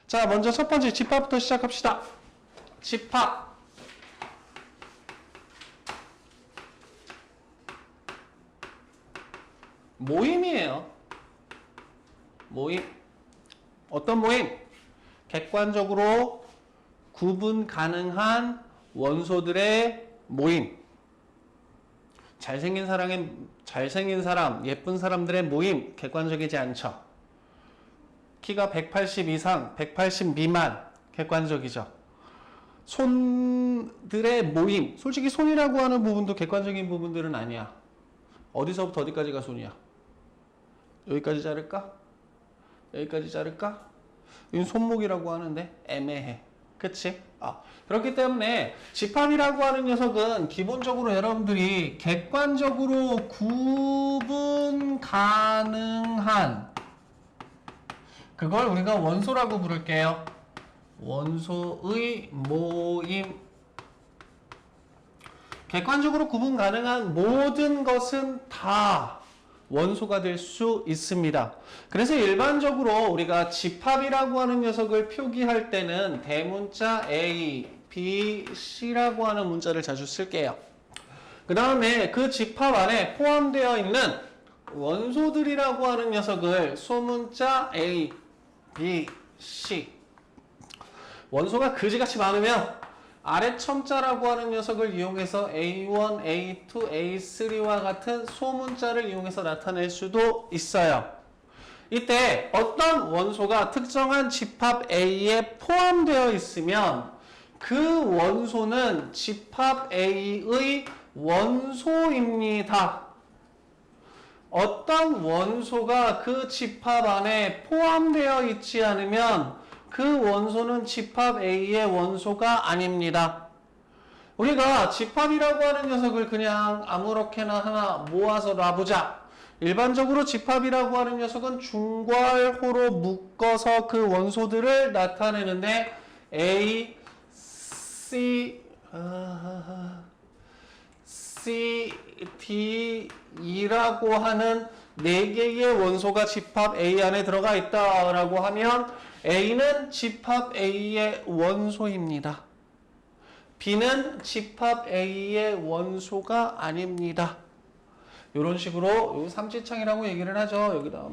자, 먼저 첫 번째 집합부터 시작합시다. 집합. 모임이에요. 모임. 어떤 모임? 객관적으로 구분 가능한 원소들의 모임. 잘생긴 사람, 예쁜 사람들의 모임, 객관적이지 않죠. 키가 180 이상, 180 미만, 객관적이죠. 손들의 모임, 솔직히 손이라고 하는 부분도 객관적인 부분들은 아니야. 어디서부터 어디까지가 손이야? 여기까지 자를까? 여기까지 자를까? 이건 손목이라고 하는데 애매해. 그치? 그렇기 때문에 집합이라고 하는 녀석은 기본적으로 여러분들이 객관적으로 구분 가능한, 그걸 우리가 원소라고 부를게요. 원소의 모임. 객관적으로 구분 가능한 모든 것은 다 원소가 될 수 있습니다. 그래서 일반적으로 우리가 집합이라고 하는 녀석을 표기할 때는 대문자 A, B, C라고 하는 문자를 자주 쓸게요. 그 다음에 그 집합 안에 포함되어 있는 원소들이라고 하는 녀석을 소문자 A, B, C. 원소가 그지같이 많으면 아래 첨자라고 하는 녀석을 이용해서 A1, A2, A3와 같은 소문자를 이용해서 나타낼 수도 있어요. 이때 어떤 원소가 특정한 집합 A에 포함되어 있으면 그 원소는 집합 A의 원소입니다. 어떤 원소가 그 집합 안에 포함되어 있지 않으면 그 원소는 집합 A의 원소가 아닙니다. 우리가 집합이라고 하는 녀석을 그냥 아무렇게나 하나 모아서 놔보자. 일반적으로 집합이라고 하는 녀석은 중괄호로 묶어서 그 원소들을 나타내는데 A, C, C, D, E라고 하는 4개의 원소가 집합 A 안에 들어가 있다라고 하면 A는 집합 A의 원소입니다. B는 집합 A의 원소가 아닙니다. 이런 식으로 삼지창이라고 얘기를 하죠. 여기다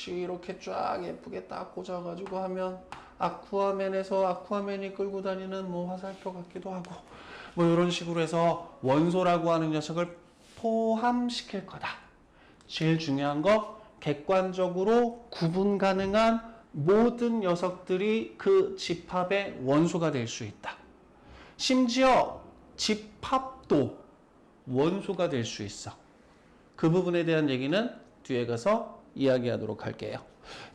이렇게 쫙 예쁘게 딱 꽂아가지고 하면 아쿠아맨에서 아쿠아맨이 끌고 다니는 화살표 같기도 하고 이런 식으로 해서 원소라고 하는 녀석을 포함시킬 거다. 제일 중요한 거 객관적으로 구분 가능한 모든 녀석들이 그 집합의 원소가 될 수 있다. 심지어 집합도 원소가 될 수 있어. 그 부분에 대한 얘기는 뒤에 가서 이야기하도록 할게요.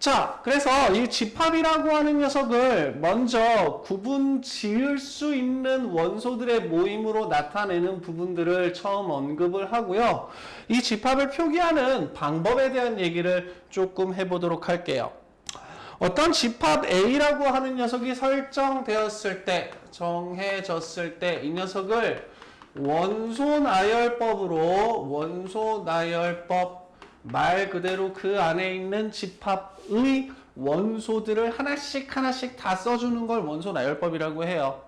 자, 그래서 이 집합이라고 하는 녀석을 먼저 구분 지을 수 있는 원소들의 모임으로 나타내는 부분들을 처음 언급을 하고요. 이 집합을 표기하는 방법에 대한 얘기를 조금 해보도록 할게요. 어떤 집합 A라고 하는 녀석이 설정되었을 때, 정해졌을 때 이 녀석을 원소나열법, 말 그대로 그 안에 있는 집합의 원소들을 하나씩 다 써주는 걸 원소나열법이라고 해요.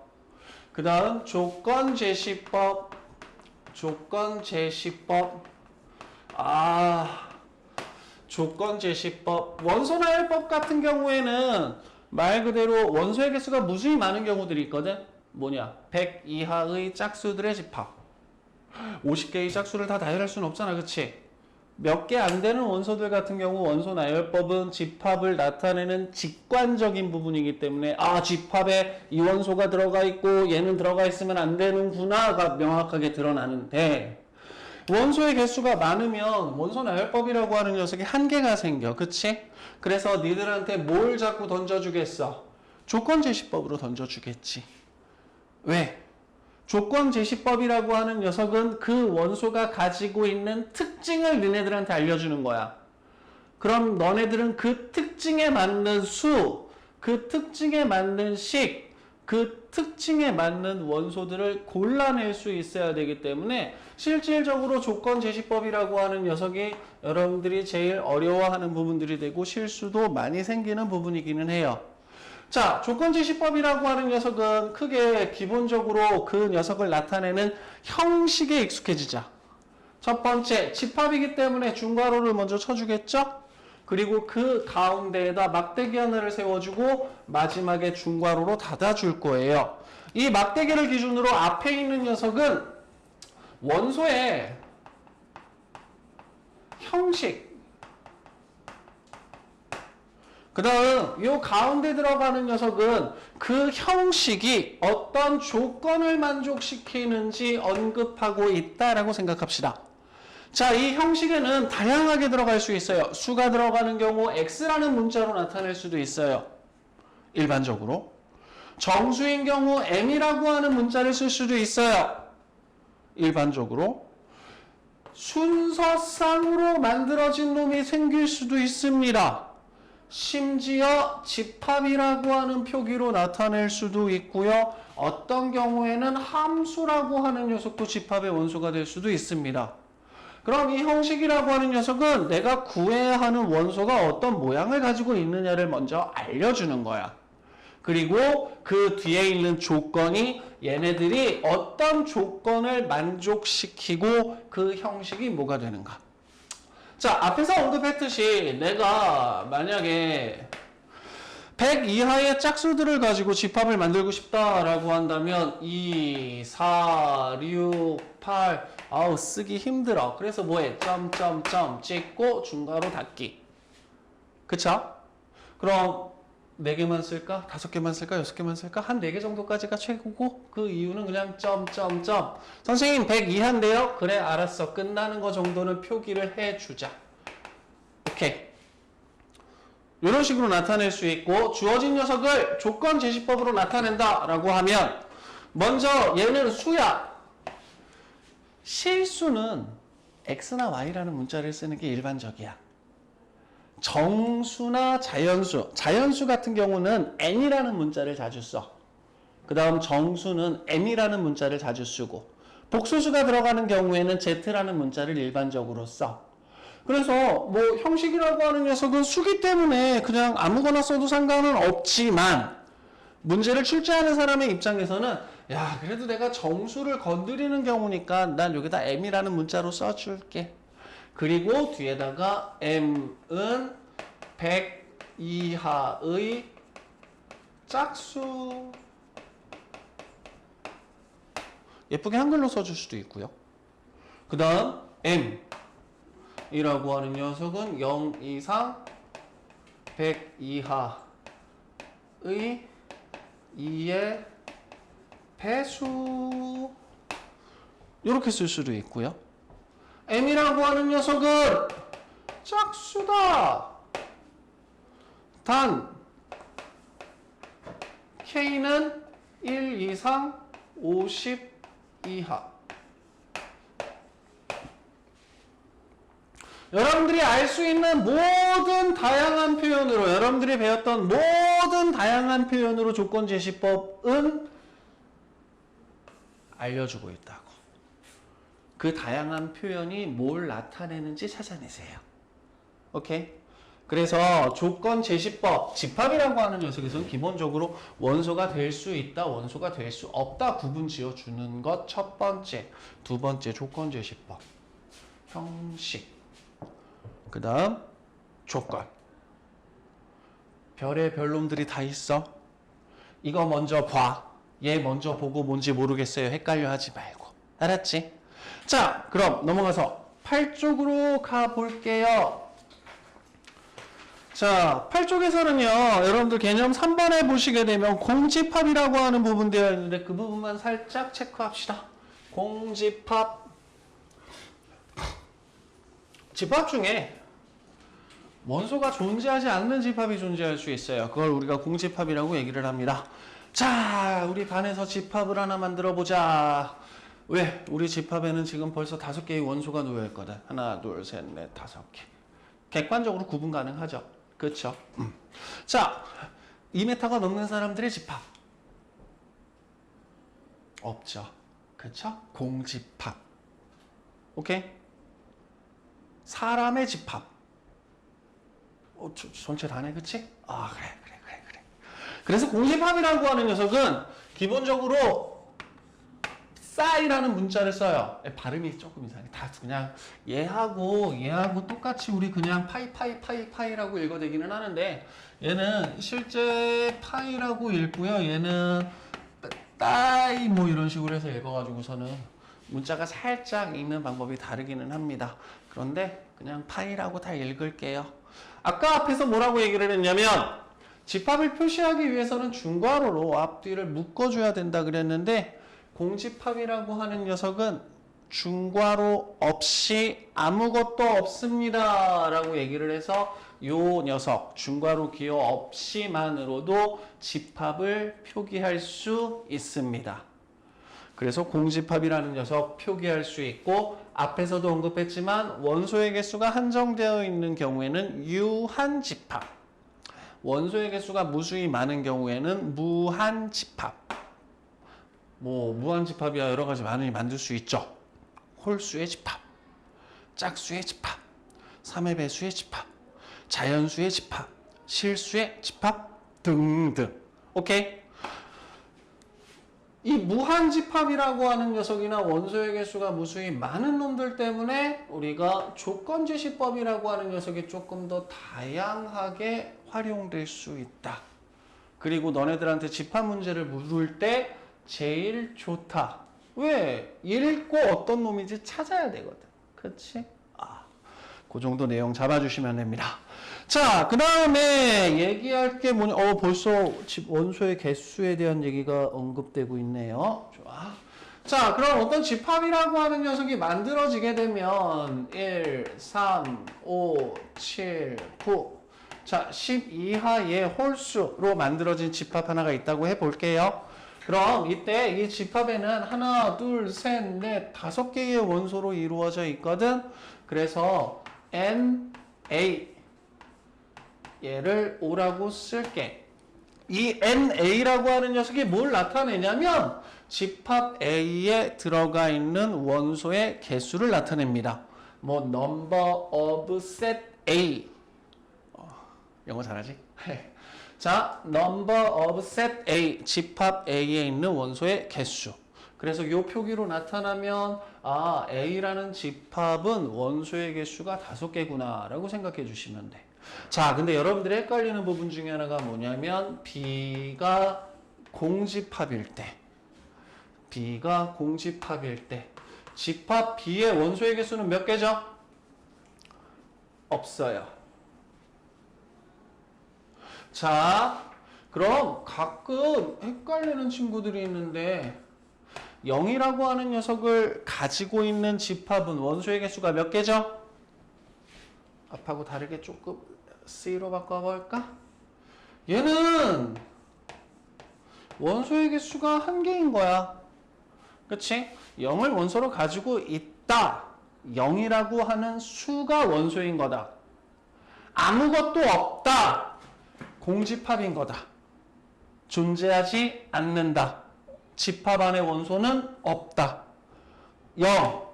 그 다음 조건제시법. 조건제시법. 원소나열법 같은 경우에는 말 그대로 원소의 개수가 무수히 많은 경우들이 있거든. 100 이하의 짝수들의 집합. 50개의 짝수를 다 나열할 수는 없잖아. 그치? 몇 개 안 되는 원소들 같은 경우 원소나열법은 집합을 나타내는 직관적인 부분이기 때문에 집합에 이 원소가 들어가 있고 얘는 들어가 있으면 안 되는구나가 명확하게 드러나는데, 원소의 개수가 많으면 원소나열법이라고 하는 녀석이 한계가 생겨. 그치? 그래서 니들한테 뭘 자꾸 던져주겠어? 조건제시법으로 던져주겠지. 왜? 조건제시법이라고 하는 녀석은 그 원소가 가지고 있는 특징을 너네들한테 알려주는 거야. 그럼 너네들은 그 특징에 맞는 수, 그 특징에 맞는 식, 그 특징에 맞는 원소들을 골라낼 수 있어야 되기 때문에 실질적으로 조건제시법이라고 하는 녀석이 여러분들이 제일 어려워하는 부분들이 되고 실수도 많이 생기는 부분이기는 해요. 자, 조건제시법이라고 하는 녀석은 크게 기본적으로 그 녀석을 나타내는 형식에 익숙해지자. 첫 번째, 집합이기 때문에 중괄호를 먼저 쳐주겠죠? 그리고 그 가운데에다 막대기 하나를 세워주고 마지막에 중괄호로 닫아줄 거예요. 이 막대기를 기준으로 앞에 있는 녀석은 원소의 형식, 그 다음 이 가운데 들어가는 녀석은 그 형식이 어떤 조건을 만족시키는지 언급하고 있다라고 생각합시다. 자, 이 형식에는 다양하게 들어갈 수 있어요. 수가 들어가는 경우 x라는 문자로 나타낼 수도 있어요. 일반적으로. 정수인 경우 m이라고 하는 문자를 쓸 수도 있어요. 일반적으로. 순서상으로 만들어진 놈이 생길 수도 있습니다. 심지어 집합이라고 하는 표기로 나타낼 수도 있고요. 어떤 경우에는 함수라고 하는 녀석도 집합의 원소가 될 수도 있습니다. 그럼 이 형식이라고 하는 녀석은 내가 구해야 하는 원소가 어떤 모양을 가지고 있느냐를 먼저 알려주는 거야. 그리고 그 뒤에 있는 조건이 얘네들이 어떤 조건을 만족시키고 그 형식이 뭐가 되는가. 자, 앞에서 언급했듯이 내가 만약에 100 이하의 짝수들을 가지고 집합을 만들고 싶다라고 한다면 2, 4, 6, 8 아우 쓰기 힘들어. 그래서 뭐해? 점점점 찍고 중괄호 닫기. 그쵸? 그럼 4개만 쓸까? 5개만 쓸까? 6개만 쓸까? 한 4개 정도까지가 최고고 그 이유는 그냥 점점점. 선생님 100 이하인데요? 그래 알았어. 끝나는 거 정도는 표기를 해주자. 오케이. 이런 식으로 나타낼 수 있고 주어진 녀석을 조건 제시법으로 나타낸다 라고 하면 먼저 얘는 수야. 실수는 x나 y라는 문자를 쓰는 게 일반적이야. 정수나 자연수, 자연수 같은 경우는 n이라는 문자를 자주 써. 그 다음 정수는 m이라는 문자를 자주 쓰고 복소수가 들어가는 경우에는 z라는 문자를 일반적으로 써. 그래서 뭐 형식이라고 하는 녀석은 수기 때문에 그냥 아무거나 써도 상관은 없지만 문제를 출제하는 사람의 입장에서는 야 그래도 내가 정수를 건드리는 경우니까 난 여기다 m이라는 문자로 써줄게. 그리고 뒤에다가 m은 100 이하의 짝수. 예쁘게 한글로 써줄 수도 있고요. 그 다음 m 이라고 하는 녀석은 0 이상 100 이하의 2의 배수. 이렇게 쓸 수도 있고요. m이라고 하는 녀석은 짝수다. 단 k는 1 이상 50 이하. 여러분들이 알 수 있는 모든 다양한 표현으로 여러분들이 배웠던 모든 다양한 표현으로 조건제시법은 알려주고 있다고. 그 다양한 표현이 뭘 나타내는지 찾아내세요. 오케이? 그래서 조건제시법, 집합이라고 하는 녀석에서는 기본적으로 원소가 될 수 있다, 원소가 될 수 없다 구분 지어주는 것 첫 번째. 두 번째 조건제시법. 형식. 그 다음 조건. 별의 별놈들이 다 있어. 이거 먼저 봐. 얘 먼저 보고 뭔지 모르겠어요. 헷갈려 하지 말고. 알았지? 자, 그럼 넘어가서 8쪽으로 가볼게요. 자, 8쪽에서는요. 여러분들 개념 3번에 보시게 되면 공집합이라고 하는 부분 되어 있는데 그 부분만 살짝 체크합시다. 공집합. 집합 중에 원소가 존재하지 않는 집합이 존재할 수 있어요. 그걸 우리가 공집합이라고 얘기를 합니다. 자, 우리 반에서 집합을 하나 만들어 보자. 왜? 우리 집합에는 지금 벌써 5개의 원소가 놓여 있거든. 하나, 둘, 셋, 넷, 5개. 객관적으로 구분 가능하죠. 그렇죠? 자, 2m가 넘는 사람들의 집합. 없죠. 그렇죠? 공집합. 오케이? 사람의 집합. 전체 다네, 그치? 아, 그래. 그래서 공집합이라고 하는 녀석은 기본적으로 싸이라는 문자를 써요. 발음이 조금 이상해. 다 그냥 얘하고 똑같이 우리 그냥 파이라고 읽어대기는 하는데 얘는 실제 파이라고 읽고요. 얘는 따이 뭐 이런 식으로 해서 읽어가지고서는 문자가 살짝 읽는 방법이 다르기는 합니다. 그런데 그냥 파이라고 다 읽을게요. 아까 앞에서 뭐라고 얘기를 했냐면 집합을 표시하기 위해서는 중괄호로 앞뒤를 묶어줘야 된다 그랬는데 공집합이라고 하는 녀석은 중괄호 없이 아무것도 없습니다 라고 얘기를 해서 요 녀석 중괄호 기호 없이만으로도 집합을 표기할 수 있습니다. 그래서 공집합이라는 녀석 표기할 수 있고 앞에서도 언급했지만 원소의 개수가 한정되어 있는 경우에는 유한집합, 원소의 개수가 무수히 많은 경우에는 무한집합. 뭐 무한집합이야 여러 가지 많이 만들 수 있죠. 홀수의 집합, 짝수의 집합, 3의 배수의 집합, 자연수의 집합, 실수의 집합 등등. 오케이? 이 무한집합이라고 하는 녀석이나 원소의 개수가 무수히 많은 놈들 때문에 우리가 조건제시법이라고 하는 녀석이 조금 더 다양하게 활용될 수 있다. 그리고 너네들한테 집합 문제를 물을 때 제일 좋다. 왜? 읽고 어떤 놈인지 찾아야 되거든. 그치? 그 정도 내용 잡아주시면 됩니다. 자, 그 다음에 얘기할 게 뭐냐. 벌써 원소의 개수에 대한 얘기가 언급되고 있네요. 좋아. 자, 그럼 어떤 집합이라고 하는 녀석이 만들어지게 되면 1, 3, 5, 7, 9. 자, 10 이하의 홀수로 만들어진 집합 하나가 있다고 해볼게요. 그럼 이때 이 집합에는 하나, 둘, 셋, 넷, 5개의 원소로 이루어져 있거든. 그래서 NA 얘를 O라고 쓸게. 이 NA라고 하는 녀석이 뭘 나타내냐면 집합 A에 들어가 있는 원소의 개수를 나타냅니다. 뭐 number of set A. 영어 잘하지? 자, number of set A, 집합 A에 있는 원소의 개수. 그래서 이 표기로 나타나면 A라는 집합은 원소의 개수가 5개구나 라고 생각해 주시면 돼. 자, 근데 여러분들이 헷갈리는 부분 중에 하나가 뭐냐면 B가 공집합일 때 집합 B의 원소의 개수는 몇 개죠? 없어요. 자, 그럼 가끔 헷갈리는 친구들이 있는데 0이라고 하는 녀석을 가지고 있는 집합은 원소의 개수가 몇 개죠? 앞하고 다르게 조금 C로 바꿔볼까? 얘는 원소의 개수가 1개인 거야. 그치? 0을 원소로 가지고 있다. 0이라고 하는 수가 원소인 거다. 아무것도 없다. 공집합인 거다. 존재하지 않는다. 집합 안에 원소는 없다. 0.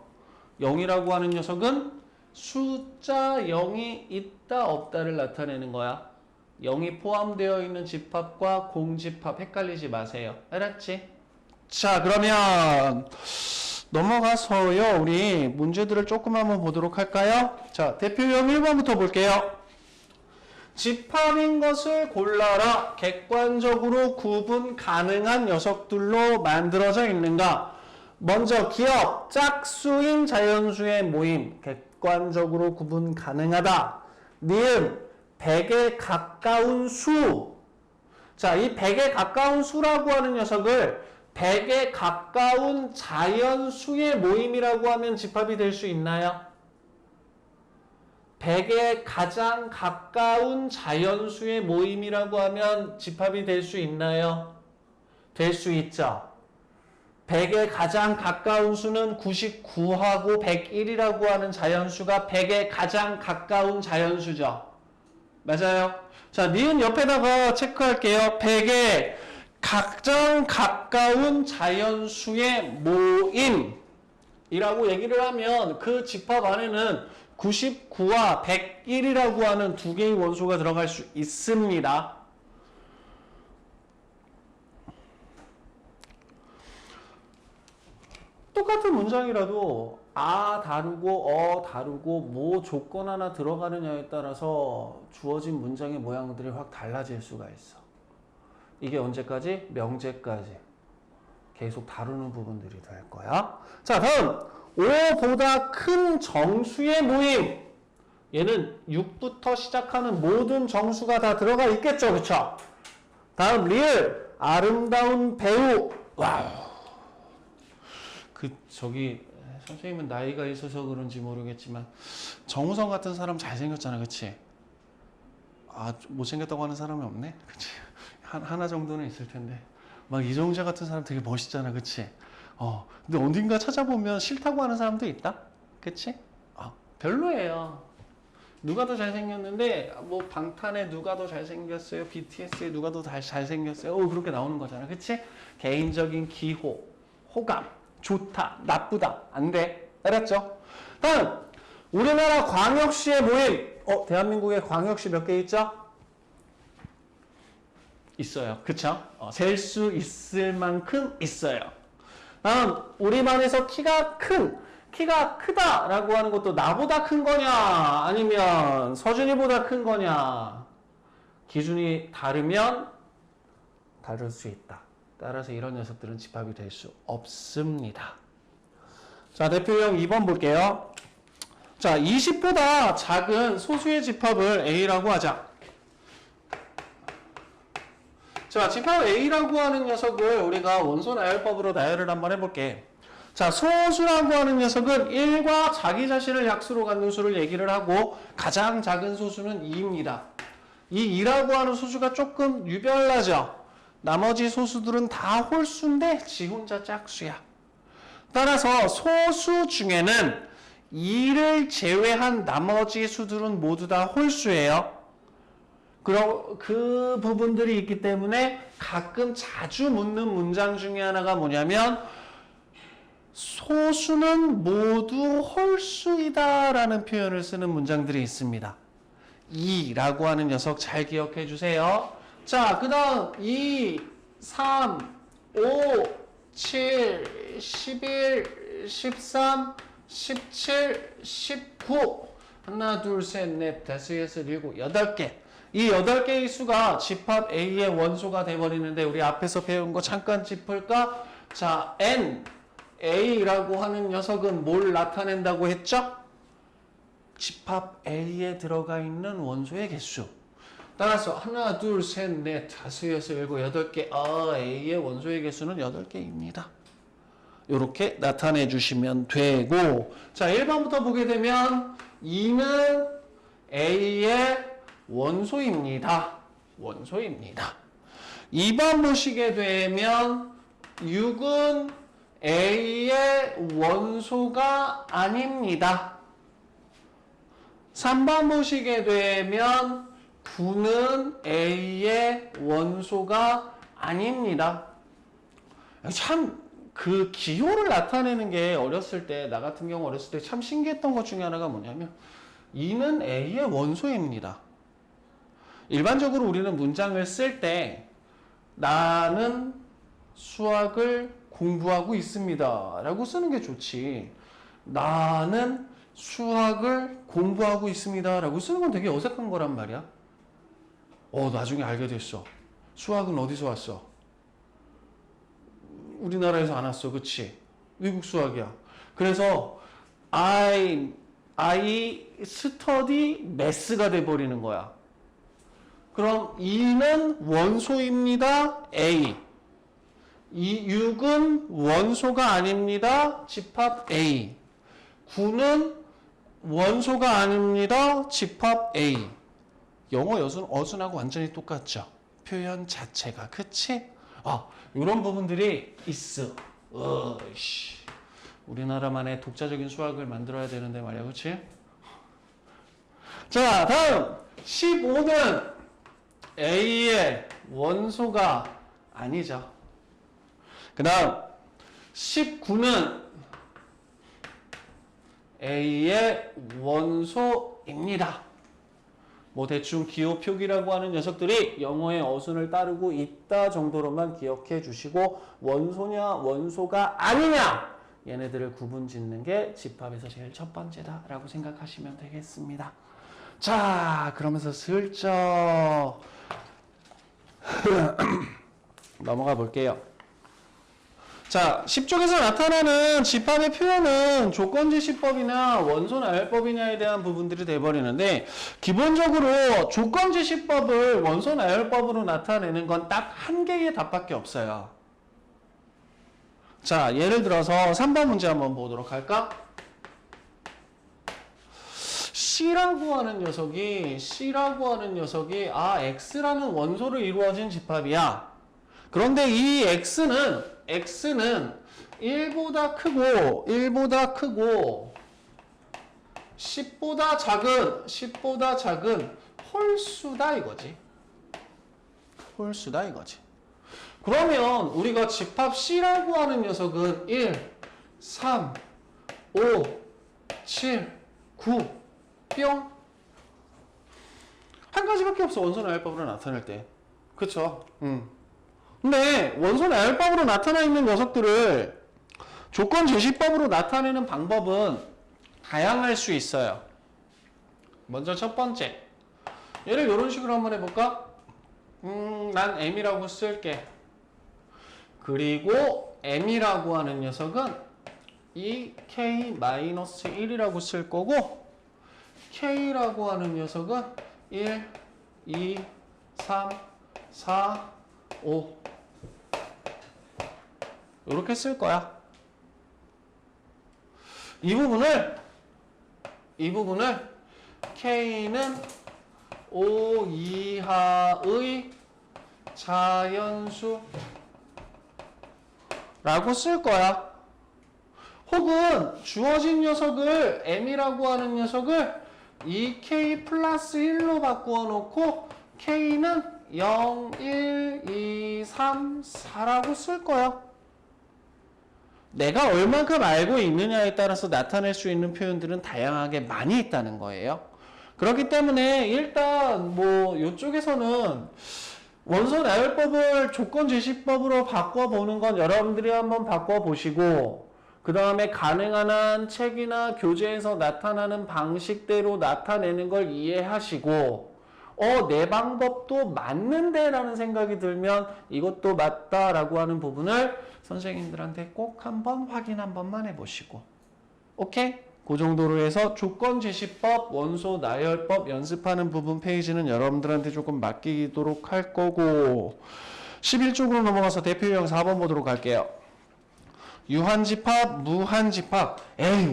0이라고 하는 녀석은 숫자 0이 있다 없다를 나타내는 거야. 0이 포함되어 있는 집합과 공집합 헷갈리지 마세요. 알았지? 자, 그러면 넘어가서요. 우리 문제들을 조금 한번 보도록 할까요? 자, 대표형 1번부터 볼게요. 집합인 것을 골라라. 객관적으로 구분 가능한 녀석들로 만들어져 있는가? 먼저 기억, 짝수인 자연수의 모임. 객관적으로 구분 가능하다. 니은, 100에 가까운 수. 자, 이 100에 가까운 수라고 하는 녀석을 100에 가까운 자연수의 모임이라고 하면 집합이 될 수 있나요? 100에 가장 가까운 자연수의 모임이라고 하면 집합이 될 수 있나요? 될 수 있죠. 100에 가장 가까운 수는 99하고 101이라고 하는 자연수가 100에 가장 가까운 자연수죠. 맞아요. 자, 니은 옆에다가 체크할게요. 100에 가장 가까운 자연수의 모임이라고 얘기를 하면 그 집합 안에는 99와 101이라고 하는 2개의 원소가 들어갈 수 있습니다. 똑같은 문장이라도 아 다르고 어 다르고 뭐 조건 하나 들어가느냐에 따라서 주어진 문장의 모양들이 확 달라질 수가 있어. 이게 언제까지? 명제까지 계속 다루는 부분들이 될 거야. 자, 다음 5보다 큰 정수의 모임. 얘는 6부터 시작하는 모든 정수가 다 들어가 있겠죠, 그쵸? 다음 리을 아름다운 배우. 와우. 저기 선생님은 나이가 있어서 그런지 모르겠지만 정우성 같은 사람 잘생겼잖아, 그치? 아, 못생겼다고 하는 사람이 없네, 그치? 하나 정도는 있을 텐데 막 이정재 같은 사람 되게 멋있잖아, 그치? 근데 어딘가 찾아보면 싫다고 하는 사람도 있다, 그치? 별로예요. 누가 더 잘생겼는데 뭐 방탄에 누가 더 잘생겼어요, BTS에 누가 더 잘생겼어요, 그렇게 나오는 거잖아, 그치? 개인적인 기호, 호감, 좋다, 나쁘다, 안 돼. 알았죠? 다음 우리나라 광역시의 모임. 대한민국에 광역시 몇 개 있죠? 있어요. 그쵸? 셀 수 있을 만큼 있어요. 다음 우리반에서 키가 크다라고 하는 것도 나보다 큰 거냐 아니면 서준이보다 큰 거냐 기준이 다르면 다를 수 있다. 따라서 이런 녀석들은 집합이 될 수 없습니다. 자, 대표형 2번 볼게요. 자, 20보다 작은 소수의 집합을 A라고 하자. 자, 집합 A라고 하는 녀석을 우리가 원소 나열법으로 나열을 한번 해볼게. 자, 소수라고 하는 녀석은 1과 자기 자신을 약수로 갖는 수를 얘기를 하고 가장 작은 소수는 2입니다. 이 2라고 하는 소수가 조금 유별나죠. 나머지 소수들은 다 홀수인데 지 혼자 짝수야. 따라서 소수 중에는 2를 제외한 나머지 수들은 모두 다 홀수예요. 그럼 그 부분들이 있기 때문에 가끔 자주 묻는 문장 중에 하나가 뭐냐면 소수는 모두 홀수이다 라는 표현을 쓰는 문장들이 있습니다. 2라고 하는 녀석 잘 기억해 주세요. 자, 그 다음 2, 3, 5, 7, 11, 13, 17, 19 하나, 둘, 셋, 넷, 다섯, 여섯, 일곱, 8개. 이 8개의 수가 집합 A의 원소가 돼버리는데 우리 앞에서 배운 거 잠깐 짚을까? 자, N, A라고 하는 녀석은 뭘 나타낸다고 했죠? 집합 A에 들어가 있는 원소의 개수. 따라서 하나, 둘, 셋, 넷, 다섯, 여섯, 일곱, 8개. A의 원소의 개수는 8개입니다. 이렇게 나타내 주시면 되고, 자, 1번부터 보게 되면 2는 A의 원소입니다. 원소입니다. 2번 보시게 되면 6은 A의 원소가 아닙니다. 3번 보시게 되면 9는 A의 원소가 아닙니다. 참 그 기호를 나타내는 게 어렸을 때, 나 같은 경우 어렸을 때 참 신기했던 것 중에 하나가 뭐냐면 2는 A의 원소입니다. 일반적으로 우리는 문장을 쓸 때 나는 수학을 공부하고 있습니다 라고 쓰는 게 좋지, 나는 수학을 공부하고 있습니다 라고 쓰는 건 되게 어색한 거란 말이야. 나중에 알게 됐어. 수학은 어디서 왔어? 우리나라에서 안 왔어, 그치? 외국 수학이야. 그래서 I study math가 돼버리는 거야. 그럼 2는 원소입니다. A. 6은 원소가 아닙니다. 집합 A. 9는 원소가 아닙니다. 집합 A. 영어 어순하고 완전히 똑같죠? 표현 자체가. 그치? 이런 부분들이 있어. 우리나라만의 독자적인 수학을 만들어야 되는데 말이야. 그치? 자, 다음 15는 A의 원소가 아니죠. 그 다음 19는 A의 원소입니다. 뭐 대충 기호 표기라고 하는 녀석들이 영어의 어순을 따르고 있다 정도로만 기억해 주시고, 원소냐 원소가 아니냐 얘네들을 구분 짓는 게 집합에서 제일 첫 번째다라고 생각하시면 되겠습니다. 자, 그러면서 슬쩍 넘어가 볼게요. 자, 10쪽에서 나타나는 집합의 표현은 조건제시법이나 원소나열법이냐에 대한 부분들이 돼버리는데, 기본적으로 조건제시법을 원소나열법으로 나타내는 건 딱 한 개의 답밖에 없어요. 자, 예를 들어서 3번 문제 한번 보도록 할까? C라고 하는 녀석이 X라는 원소로 이루어진 집합이야. 그런데 이 X는 1보다 크고 10보다 작은 홀수다 이거지. 그러면 우리가 집합 C라고 하는 녀석은 1, 3, 5, 7, 9, 뿅. 한 가지밖에 없어, 원소나열법으로 나타낼 때. 그쵸? 근데 원소나열법으로 나타나 있는 녀석들을 조건제시법으로 나타내는 방법은 다양할 수 있어요. 먼저 첫 번째. 얘를 이런 식으로 한번 해볼까? 난 M이라고 쓸게. 그리고 M이라고 하는 녀석은 이 K-1이라고 쓸 거고, K라고 하는 녀석은 1, 2, 3, 4, 5 이렇게 쓸 거야. 이 부분을 K는 5 이하의 자연수라고 쓸 거야. 혹은 주어진 녀석을 M이라고 하는 녀석을 2K 플러스 1로 바꾸어 놓고 K는 0, 1, 2, 3, 4라고 쓸 거야. 내가 얼만큼 알고 있느냐에 따라서 나타낼 수 있는 표현들은 다양하게 많이 있다는 거예요. 그렇기 때문에 일단 뭐 이쪽에서는 원소나열법을 조건제시법으로 바꿔보는 건 여러분들이 한번 바꿔보시고, 그 다음에 가능한 한 책이나 교재에서 나타나는 방식대로 나타내는 걸 이해하시고, 내 방법도 맞는데 라는 생각이 들면 이것도 맞다라고 하는 부분을 선생님들한테 꼭 한번 확인 한 번만 해보시고, 오케이? 그 정도로 해서 조건제시법, 원소나열법 연습하는 부분 페이지는 여러분들한테 조금 맡기도록 할 거고, 11쪽으로 넘어가서 대표 유형 4번 보도록 할게요. 유한집합, 무한집합.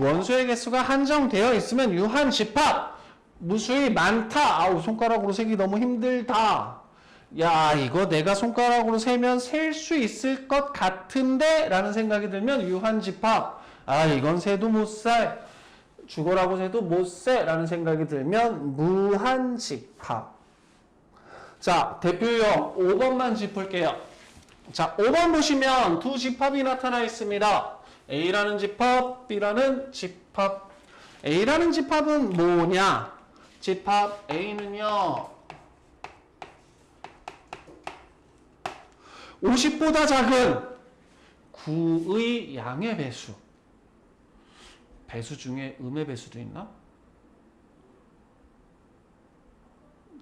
원소의 개수가 한정되어 있으면 유한집합. 무수히 많다. 아우, 손가락으로 세기 너무 힘들다. 야, 이거 내가 손가락으로 세면 셀 수 있을 것 같은데? 라는 생각이 들면 유한집합. 아, 이건 세도 못 세. 죽어라고 세도 못 세. 라는 생각이 들면 무한집합. 자, 대표 유형 5번만 짚을게요. 자, 5번 보시면 두 집합이 나타나 있습니다. A라는 집합, B라는 집합. A라는 집합은 뭐냐? 집합 A는요, 50보다 작은 9의 양의 배수. 배수 중에 음의 배수도 있나?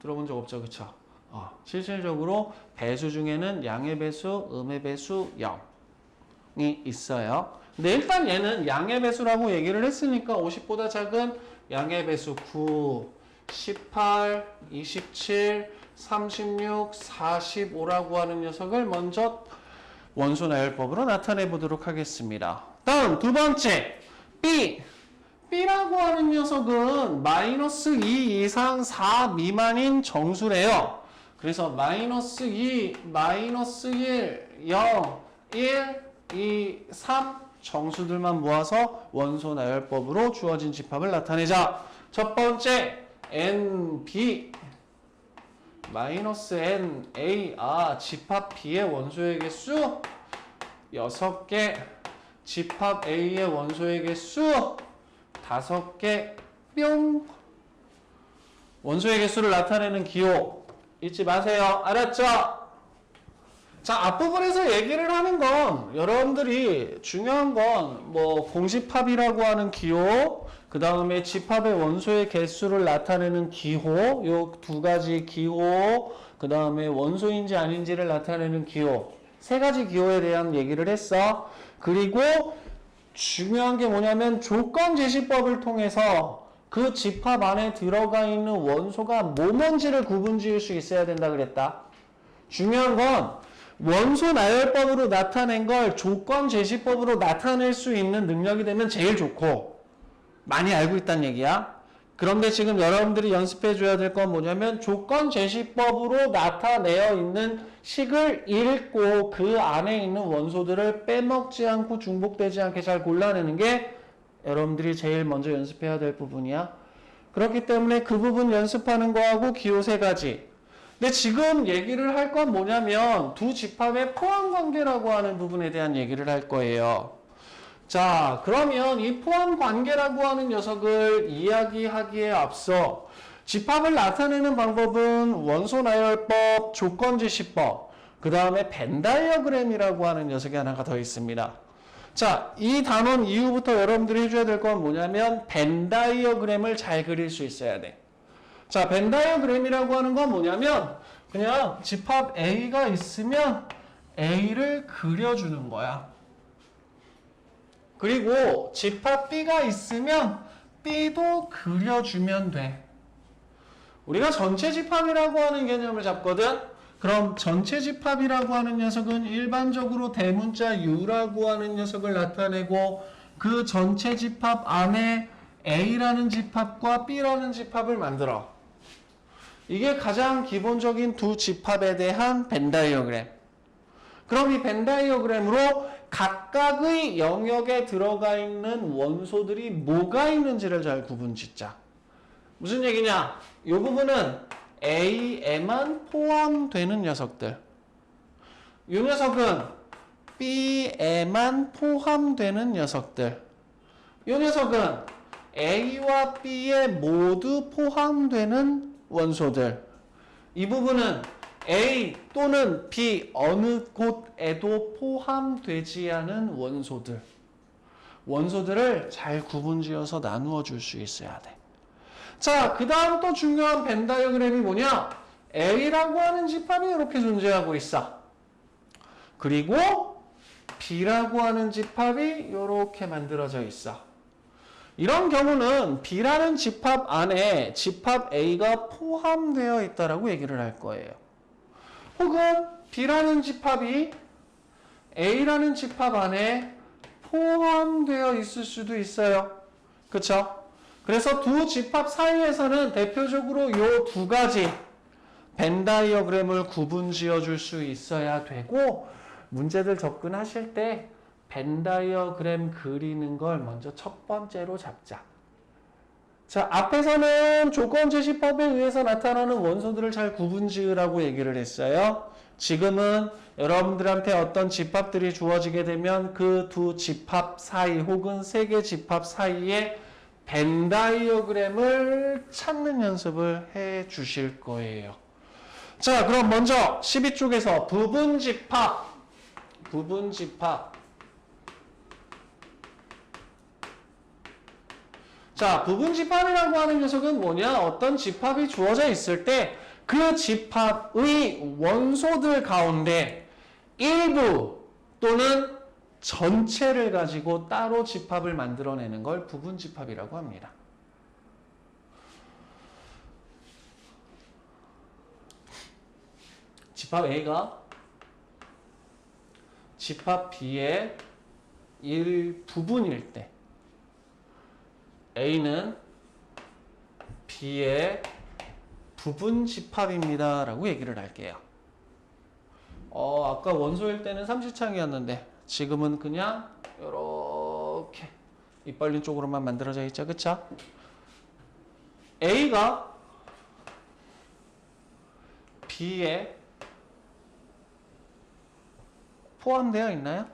들어본 적 없죠, 그쵸? 실질적으로 배수 중에는 양의 배수, 음의 배수 0이 있어요. 근데 일단 얘는 양의 배수라고 얘기를 했으니까 50보다 작은 양의 배수 9, 18, 27, 36, 45라고 하는 녀석을 먼저 원소나열법으로 나타내 보도록 하겠습니다. 다음 두 번째, B. B라고 하는 녀석은 마이너스 2 이상 4 미만인 정수래요. 그래서 마이너스 2, 마이너스 1, 0, 1, 2, 3 정수들만 모아서 원소나열법으로 주어진 집합을 나타내자. 첫 번째, NB 마이너스 NA. 집합 B의 원소의 개수 6개, 집합 A의 원소의 개수 5개, 뿅. 원소의 개수를 나타내는 기호 잊지 마세요. 알았죠? 자, 앞부분에서 얘기를 하는 건 여러분들이 중요한 건 뭐 공집합이라고 하는 기호, 그 다음에 집합의 원소의 개수를 나타내는 기호, 요 두 가지 기호, 그 다음에 원소인지 아닌지를 나타내는 기호, 세 가지 기호에 대한 얘기를 했어. 그리고 중요한 게 뭐냐면 조건 제시법을 통해서 그 집합 안에 들어가 있는 원소가 뭔지를 구분 지을 수 있어야 된다 그랬다. 중요한 건 원소 나열법으로 나타낸 걸 조건 제시법으로 나타낼 수 있는 능력이 되면 제일 좋고 많이 알고 있다는 얘기야. 그런데 지금 여러분들이 연습해 줘야 될 건 뭐냐면 조건 제시법으로 나타내어 있는 식을 읽고 그 안에 있는 원소들을 빼먹지 않고 중복되지 않게 잘 골라내는 게 여러분들이 제일 먼저 연습해야 될 부분이야. 그렇기 때문에 그 부분 연습하는 거하고 기호 세 가지. 근데 지금 얘기를 할 건 뭐냐면 두 집합의 포함관계라고 하는 부분에 대한 얘기를 할 거예요. 자, 그러면 이 포함관계라고 하는 녀석을 이야기하기에 앞서 집합을 나타내는 방법은 원소나열법, 조건제시법, 그 다음에 벤 다이어그램이라고 하는 녀석이 하나가 더 있습니다. 자, 이 단원 이후부터 여러분들이 해줘야 될 건 뭐냐면 벤 다이어그램을 잘 그릴 수 있어야 돼. 자, 벤 다이어그램이라고 하는 건 뭐냐면 그냥 집합 A가 있으면 A를 그려주는 거야. 그리고 집합 B가 있으면 B도 그려주면 돼. 우리가 전체 집합이라고 하는 개념을 잡거든. 그럼 전체 집합이라고 하는 녀석은 일반적으로 대문자 U라고 하는 녀석을 나타내고 그 전체 집합 안에 A라는 집합과 B라는 집합을 만들어. 이게 가장 기본적인 두 집합에 대한 벤 다이어그램. 그럼 이 벤 다이어그램으로 각각의 영역에 들어가 있는 원소들이 뭐가 있는지를 잘 구분짓자. 무슨 얘기냐? 이 부분은 A에만 포함되는 녀석들. 이 녀석은 B에만 포함되는 녀석들. 이 녀석은 A와 B에 모두 포함되는 원소들. 이 부분은 A 또는 B 어느 곳에도 포함되지 않은 원소들. 원소들을 잘 구분지어서 나누어 줄 수 있어야 돼. 자, 그 다음 또 중요한 벤 다이어그램이 뭐냐? A라고 하는 집합이 이렇게 존재하고 있어. 그리고 B라고 하는 집합이 이렇게 만들어져 있어. 이런 경우는 B라는 집합 안에 집합 A가 포함되어 있다라고 얘기를 할 거예요. 혹은 B라는 집합이 A라는 집합 안에 포함되어 있을 수도 있어요. 그쵸? 그래서 두 집합 사이에서는 대표적으로 이 두 가지 벤 다이어그램을 구분 지어 줄 수 있어야 되고 문제들 접근하실 때 벤 다이어그램 그리는 걸 먼저 첫 번째로 잡자. 자, 앞에서는 조건제시법에 의해서 나타나는 원소들을 잘 구분 지으라고 얘기를 했어요. 지금은 여러분들한테 어떤 집합들이 주어지게 되면 그 두 집합 사이 혹은 세 개 집합 사이에 벤 다이어그램을 찾는 연습을 해 주실 거예요. 자, 그럼 먼저 12쪽에서 부분집합. 자, 부분집합이라고 하는 녀석은 뭐냐? 어떤 집합이 주어져 있을 때 그 집합의 원소들 가운데 일부 또는 전체를 가지고 따로 집합을 만들어내는 걸 부분집합이라고 합니다. 집합 A가 집합 B의 일부분일 때 A는 B의 부분 집합입니다 라고 얘기를 할게요. 아까 원소일 때는 삼실창이었는데 지금은 그냥 이렇게 입 벌린 쪽으로만 만들어져 있죠. 그쵸? A가 B에 포함되어 있나요?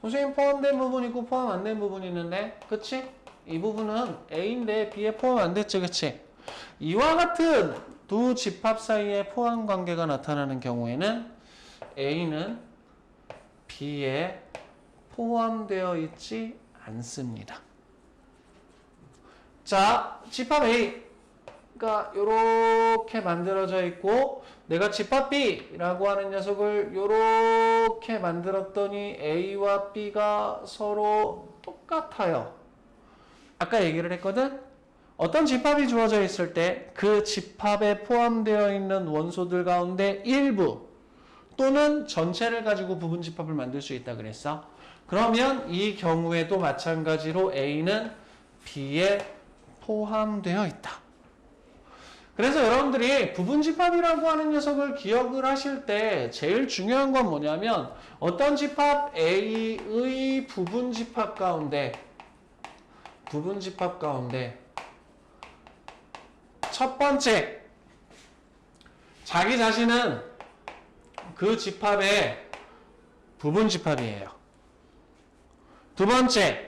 선생님 포함된 부분 있고 포함 안 된 부분이 있는데 그치? 이 부분은 A인데 B에 포함 안 됐지 그치? 이와 같은 두 집합 사이에 포함 관계가 나타나는 경우에는 A는 B에 포함되어 있지 않습니다. 자, 집합 A가 이렇게 만들어져 있고 내가 집합 B라고 하는 녀석을 이렇게 만들었더니 A와 B가 서로 똑같아요. 아까 얘기를 했거든? 어떤 집합이 주어져 있을 때 그 집합에 포함되어 있는 원소들 가운데 일부 또는 전체를 가지고 부분 집합을 만들 수 있다 그랬어. 그러면 이 경우에도 마찬가지로 A는 B에 포함되어 있다. 그래서 여러분들이 부분 집합이라고 하는 녀석을 기억을 하실 때 제일 중요한 건 뭐냐면 어떤 집합 A의 부분 집합 가운데 첫 번째, 자기 자신은 그 집합의 부분 집합이에요. 두 번째,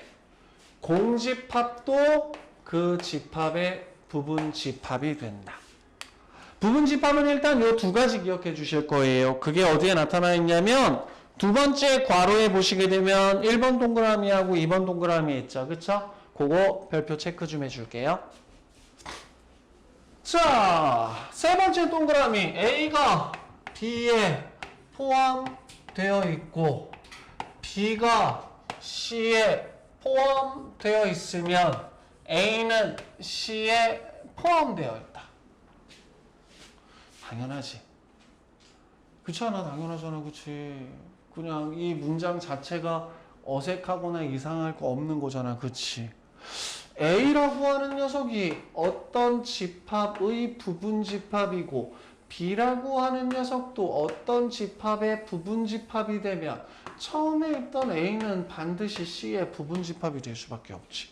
공집합도 그 집합의 부분 집합이 된다. 부분 집합은 일단 이 두 가지 기억해 주실 거예요. 그게 어디에 나타나 있냐면 두 번째 괄호에 보시게 되면 1번 동그라미하고 2번 동그라미 있죠. 그쵸? 그거 별표 체크 좀 해줄게요. 자, 세 번째 동그라미 A가 B에 포함되어 있고 B가 C에 포함되어 있으면 A는 C에 포함되어 있다. 당연하지. 그렇지 않아? 당연하잖아. 그치? 그냥 이 문장 자체가 어색하거나 이상할 거 없는 거잖아. 그치? A라고 하는 녀석이 어떤 집합의 부분 집합이고 B라고 하는 녀석도 어떤 집합의 부분 집합이 되면 처음에 있던 A는 반드시 C의 부분 집합이 될 수밖에 없지.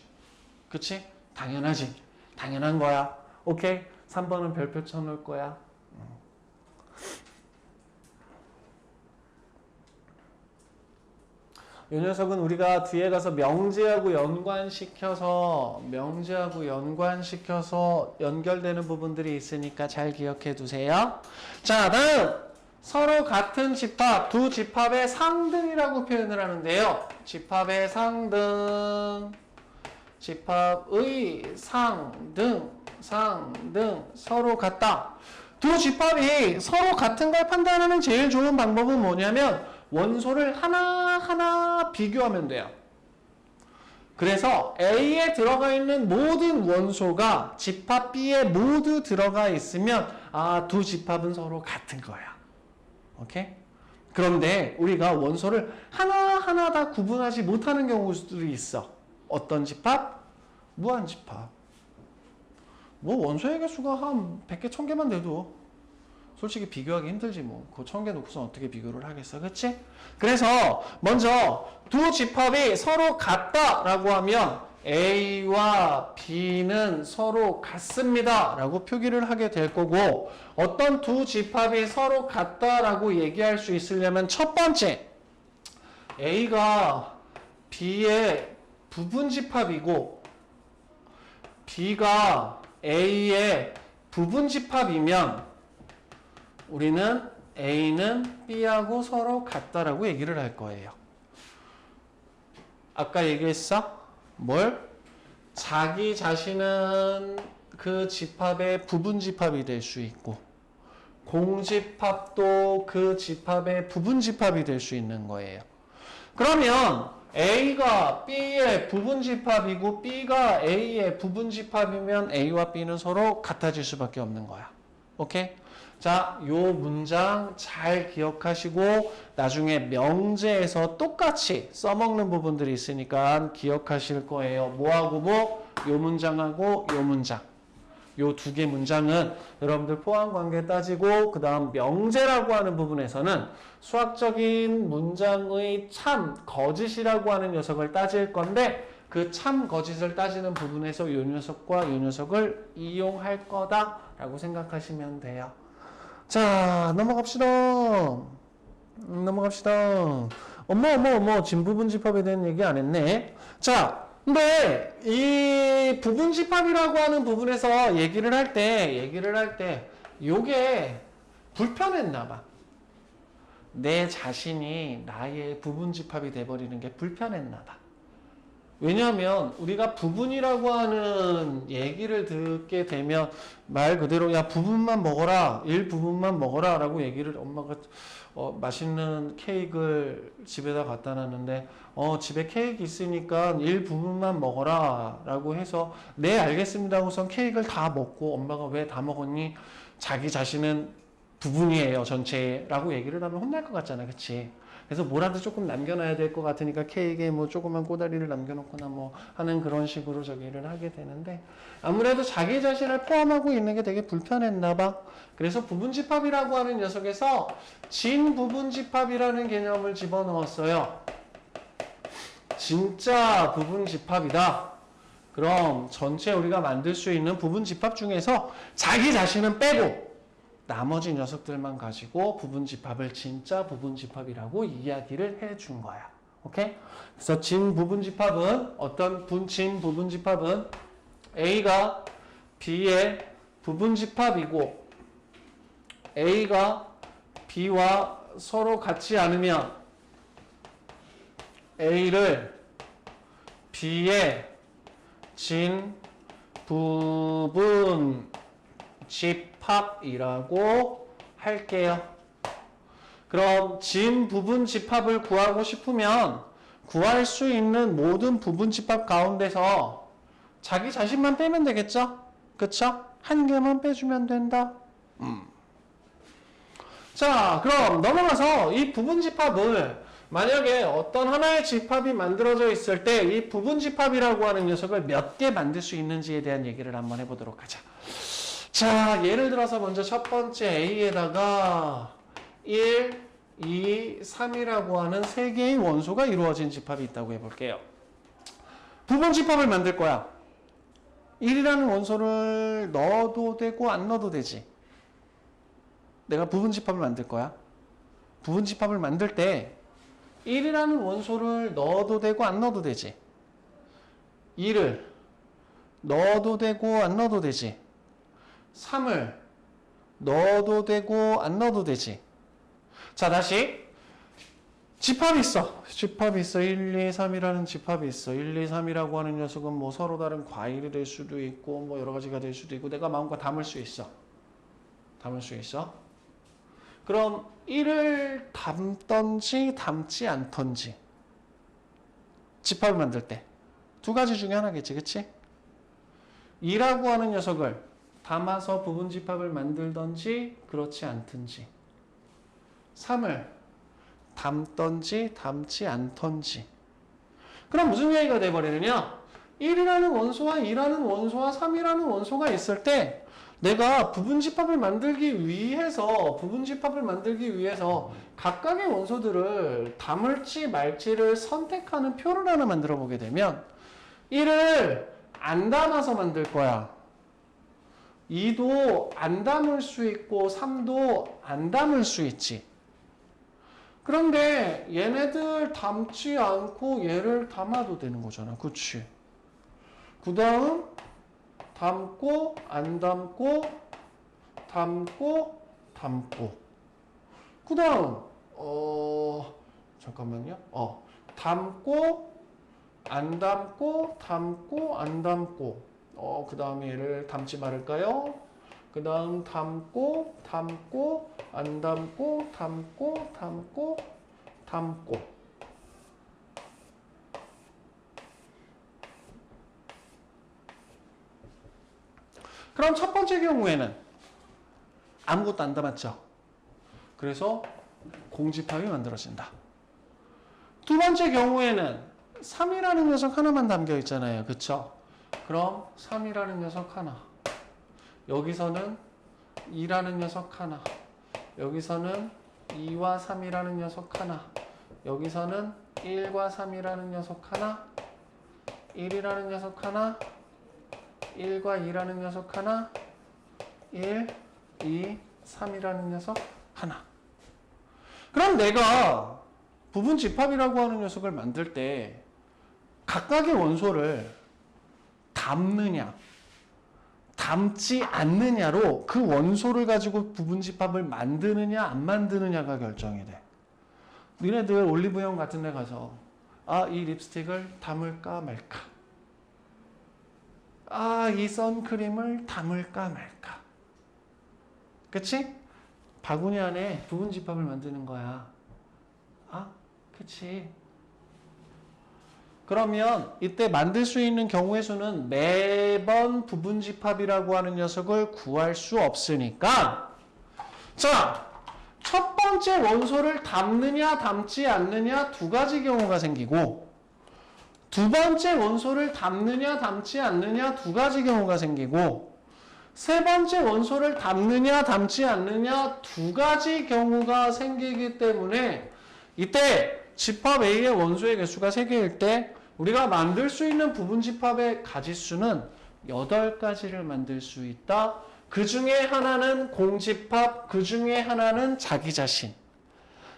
그치? 당연하지. 당연한 거야. 오케이? 3번은 별표 쳐놓을 거야. 이 녀석은 우리가 뒤에 가서 명제하고 연관시켜서 연결되는 부분들이 있으니까 잘 기억해 두세요. 자, 다음 서로 같은 집합, 두 집합의 상등이라고 표현을 하는데요. 집합의 상등, 집합의 상등 서로 같다. 두 집합이 서로 같은 걸 판단하는 제일 좋은 방법은 뭐냐면 원소를 하나하나 비교하면 돼요. 그래서 A에 들어가 있는 모든 원소가 집합 B에 모두 들어가 있으면 두 집합은 서로 같은 거야. 오케이? 그런데 우리가 원소를 하나하나 다 구분하지 못하는 경우들이 있어. 어떤 집합? 무한 집합. 뭐 원소의 개수가 한 100개, 1000개만 돼도 솔직히 비교하기 힘들지 뭐. 그 1000개 놓고서 어떻게 비교를 하겠어. 그치? 그래서 먼저 두 집합이 서로 같다라고 하면 A와 B는 서로 같습니다 라고 표기를 하게 될 거고, 어떤 두 집합이 서로 같다라고 얘기할 수 있으려면 첫 번째, A가 B의 부분 집합이고 B가 A의 부분 집합이면 우리는 A는 B하고 서로 같다라고 얘기를 할 거예요. 아까 얘기했어? 뭘? 자기 자신은 그 집합의 부분 집합이 될 수 있고 공집합도 그 집합의 부분 집합이 될 수 있는 거예요. 그러면 A가 B의 부분 집합이고 B가 A의 부분 집합이면 A와 B는 서로 같아질 수밖에 없는 거야. 오케이? 자, 요 문장 잘 기억하시고 나중에 명제에서 똑같이 써먹는 부분들이 있으니까 기억하실 거예요. 뭐하고 뭐? 요 문장하고 요 문장. 요 두 개 문장은 여러분들 포함관계 따지고 그 다음 명제라고 하는 부분에서는 수학적인 문장의 참, 거짓이라고 하는 녀석을 따질 건데 그 참, 거짓을 따지는 부분에서 요 녀석과 요 녀석을 이용할 거다라고 생각하시면 돼요. 자, 넘어갑시다. 어머, 지금 부분 집합에 대한 얘기 안 했네. 자, 근데 이 부분 집합이라고 하는 부분에서 얘기를 할 때 요게 불편했나 봐. 내 자신이 나의 부분집합이 돼버리는 게 불편했나 봐. 왜냐하면 우리가 부분이라고 하는 얘기를 듣게 되면 말 그대로 야 부분만 먹어라, 일부분만 먹어라 라고 얘기를 엄마가 맛있는 케이크를 집에다 갖다 놨는데 집에 케이크 있으니까 일부분만 먹어라 라고 해서 네 알겠습니다 하고선 케이크를 다 먹고 엄마가 왜 다 먹었니? 자기 자신은 부분이에요 전체에 라고 얘기를 하면 혼날 것 같잖아, 그치? 그래서 뭐라도 조금 남겨놔야 될 것 같으니까 케이크에 뭐 조그만 꼬다리를 남겨놓거나 뭐 하는 그런 식으로 저기를 하게 되는데 아무래도 자기 자신을 포함하고 있는 게 되게 불편했나 봐. 그래서 부분집합이라고 하는 녀석에서 진부분집합이라는 개념을 집어넣었어요. 진짜 부분집합이다. 그럼 전체 우리가 만들 수 있는 부분집합 중에서 자기 자신은 빼고 나머지 녀석들만 가지고 부분집합을 진짜 부분집합이라고 이야기를 해준 거야. 오케이? 그래서 진부분집합은 진부분집합은 A가 B의 부분집합이고 A가 B와 서로 같지 않으면 A를 B의 진부분집합이라고 할게요. 그럼 진부분집합을 구하고 싶으면 구할 수 있는 모든 부분집합 가운데서 자기 자신만 빼면 되겠죠? 그쵸? 한 개만 빼주면 된다. 자, 그럼 넘어가서 이 부분집합을 만약에 어떤 하나의 집합이 만들어져 있을 때 이 부분집합이라고 하는 녀석을 몇 개 만들 수 있는지에 대한 얘기를 한번 해보도록 하자. 자, 예를 들어서 먼저 첫 번째 A에다가 1, 2, 3이라고 하는 3개의 원소가 이루어진 집합이 있다고 해볼게요. 부분집합을 만들 거야. 1이라는 원소를 넣어도 되고 안 넣어도 되지. 내가 부분집합을 만들 거야. 부분집합을 만들 때 1이라는 원소를 넣어도 되고 안 넣어도 되지. 2를 넣어도 되고 안 넣어도 되지. 3을 넣어도 되고 안 넣어도 되지. 자, 다시 집합이 있어. 1, 2, 3이라는 집합이 있어. 1, 2, 3이라고 하는 녀석은 뭐 서로 다른 과일이 될 수도 있고 뭐 여러 가지가 될 수도 있고 내가 마음껏 담을 수 있어. 그럼 1을 담던지 담지 않던지 집합을 만들 때 두 가지 중에 하나겠지, 그치? 2라고 하는 녀석을 담아서 부분집합을 만들던지 그렇지 않던지 3을 담던지 담지 않던지 그럼 무슨 얘기가 돼버리느냐? 1이라는 원소와 2라는 원소와 3이라는 원소가 있을 때 내가 부분집합을 만들기 위해서 각각의 원소들을 담을지 말지를 선택하는 표를 하나 만들어 보게 되면 1을 안 담아서 만들 거야. 2도 안 담을 수 있고 3도 안 담을 수 있지. 그런데 얘네들 담지 않고 얘를 담아도 되는 거잖아. 그치? 그 다음 담고 안 담고 담고 담고 그 다음 잠깐만요. 담고 안 담고 담고 안 담고 그 다음에 얘를 담지 말을까요? 그 다음 담고 담고 안 담고 담고 담고 담고 그럼 첫 번째 경우에는 아무것도 안 담았죠. 그래서 공집합이 만들어진다. 두 번째 경우에는 3이라는 녀석 하나만 담겨 있잖아요. 그쵸? 그럼 3이라는 녀석 하나. 여기서는 2라는 녀석 하나. 여기서는 2와 3이라는 녀석 하나. 여기서는 1과 3이라는 녀석 하나. 1이라는 녀석 하나. 1과 2라는 녀석 하나. 1, 2, 3이라는 녀석 하나. 그럼 내가 부분집합이라고 하는 녀석을 만들 때 각각의 원소를 담느냐 담지 않느냐로 그 원소를 가지고 부분집합을 만드느냐 안 만드느냐가 결정이 돼. 너네들 올리브영 같은 데 가서 이 립스틱을 담을까 말까, 이 선크림을 담을까 말까, 그치? 바구니 안에 부분집합을 만드는 거야. 그치? 그러면 이때 만들 수 있는 경우의 수는 매번 부분집합이라고 하는 녀석을 구할 수 없으니까, 자, 첫 번째 원소를 담느냐 담지 않느냐 두 가지 경우가 생기고, 두 번째 원소를 담느냐 담지 않느냐 두 가지 경우가 생기고, 세 번째 원소를 담느냐 담지 않느냐 두 가지 경우가 생기기 때문에 이때 집합 A의 원소의 개수가 3개일 때 우리가 만들 수 있는 부분집합의 가지수는 8가지를 만들 수 있다. 그 중에 하나는 공집합, 그 중에 하나는 자기 자신.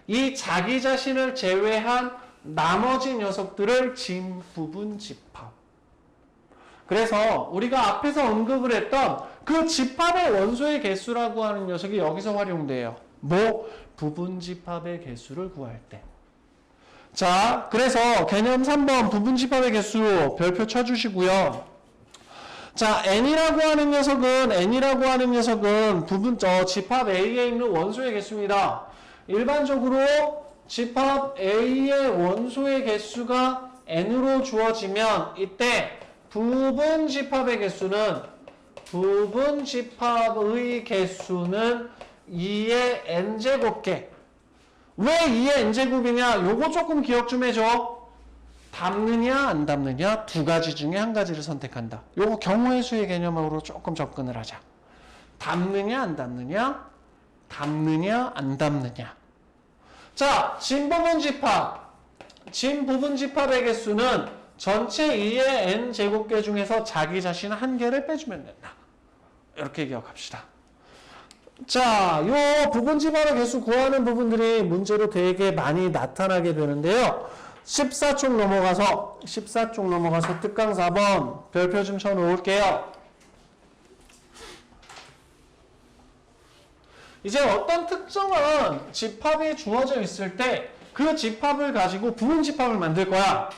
이 자기 자신을 제외한 나머지 녀석들을 진부분집합. 그래서 우리가 앞에서 언급을 했던 그 집합의 원소의 개수라고 하는 녀석이 여기서 활용돼요. 부분집합의 개수를 구할 때. 자, 그래서 개념 3번 부분집합의 개수 별표 쳐주시고요. 자, n이라고 하는 녀석은 집합 A에 있는 원소의 개수입니다. 일반적으로 집합 A의 원소의 개수가 n으로 주어지면 이때 부분집합의 개수는 2의 n제곱개. 왜 2의 n제곱이냐? 요거 조금 기억 좀 해줘. 담느냐 안 담느냐 두 가지 중에 한 가지를 선택한다. 요거 경우의 수의 개념으로 조금 접근을 하자. 담느냐 안 담느냐, 담느냐 안 담느냐. 자, 진부분집합의 개수는 전체 2의 n제곱개 중에서 자기 자신 한 개를 빼주면 된다. 이렇게 기억합시다. 자, 요 부분집합의 개수 구하는 부분들이 문제로 되게 많이 나타나게 되는데요. 14쪽 넘어가서 특강 4번 별표 좀 쳐놓을게요. 이제 어떤 특정한 집합이 주어져 있을 때 그 집합을 가지고 부분집합을 만들 거야.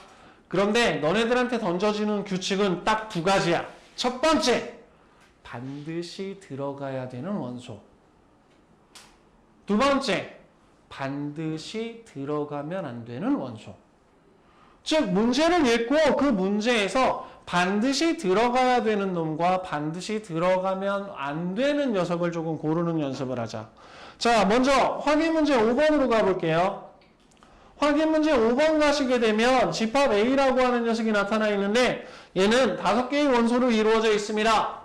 그런데 너네들한테 던져지는 규칙은 딱 두 가지야. 첫 번째, 반드시 들어가야 되는 원소. 두 번째, 반드시 들어가면 안 되는 원소. 즉, 문제를 읽고 그 문제에서 반드시 들어가야 되는 놈과 반드시 들어가면 안 되는 녀석을 조금 고르는 연습을 하자. 자, 먼저 확인 문제 5번으로 가볼게요. 확인 문제 5번 가시게 되면 집합 A라고 하는 녀석이 나타나 있는데 얘는 5개의 원소로 이루어져 있습니다.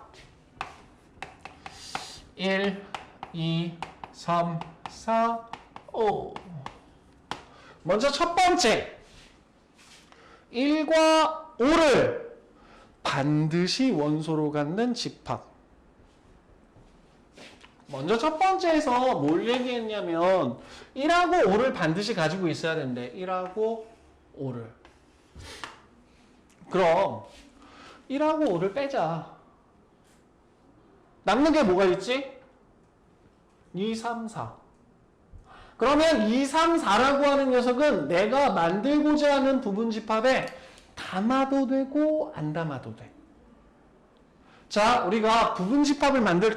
1, 2, 3, 4, 5. 먼저 첫 번째, 1과 5를 반드시 원소로 갖는 집합. 먼저 첫 번째에서 뭘 얘기했냐면 1하고 5를 반드시 가지고 있어야 된대. 1하고 5를. 그럼 1하고 5를 빼자. 남는 게 뭐가 있지? 2, 3, 4. 그러면 2, 3, 4라고 하는 녀석은 내가 만들고자 하는 부분집합에 담아도 되고 안 담아도 돼. 자, 우리가 부분집합을 만들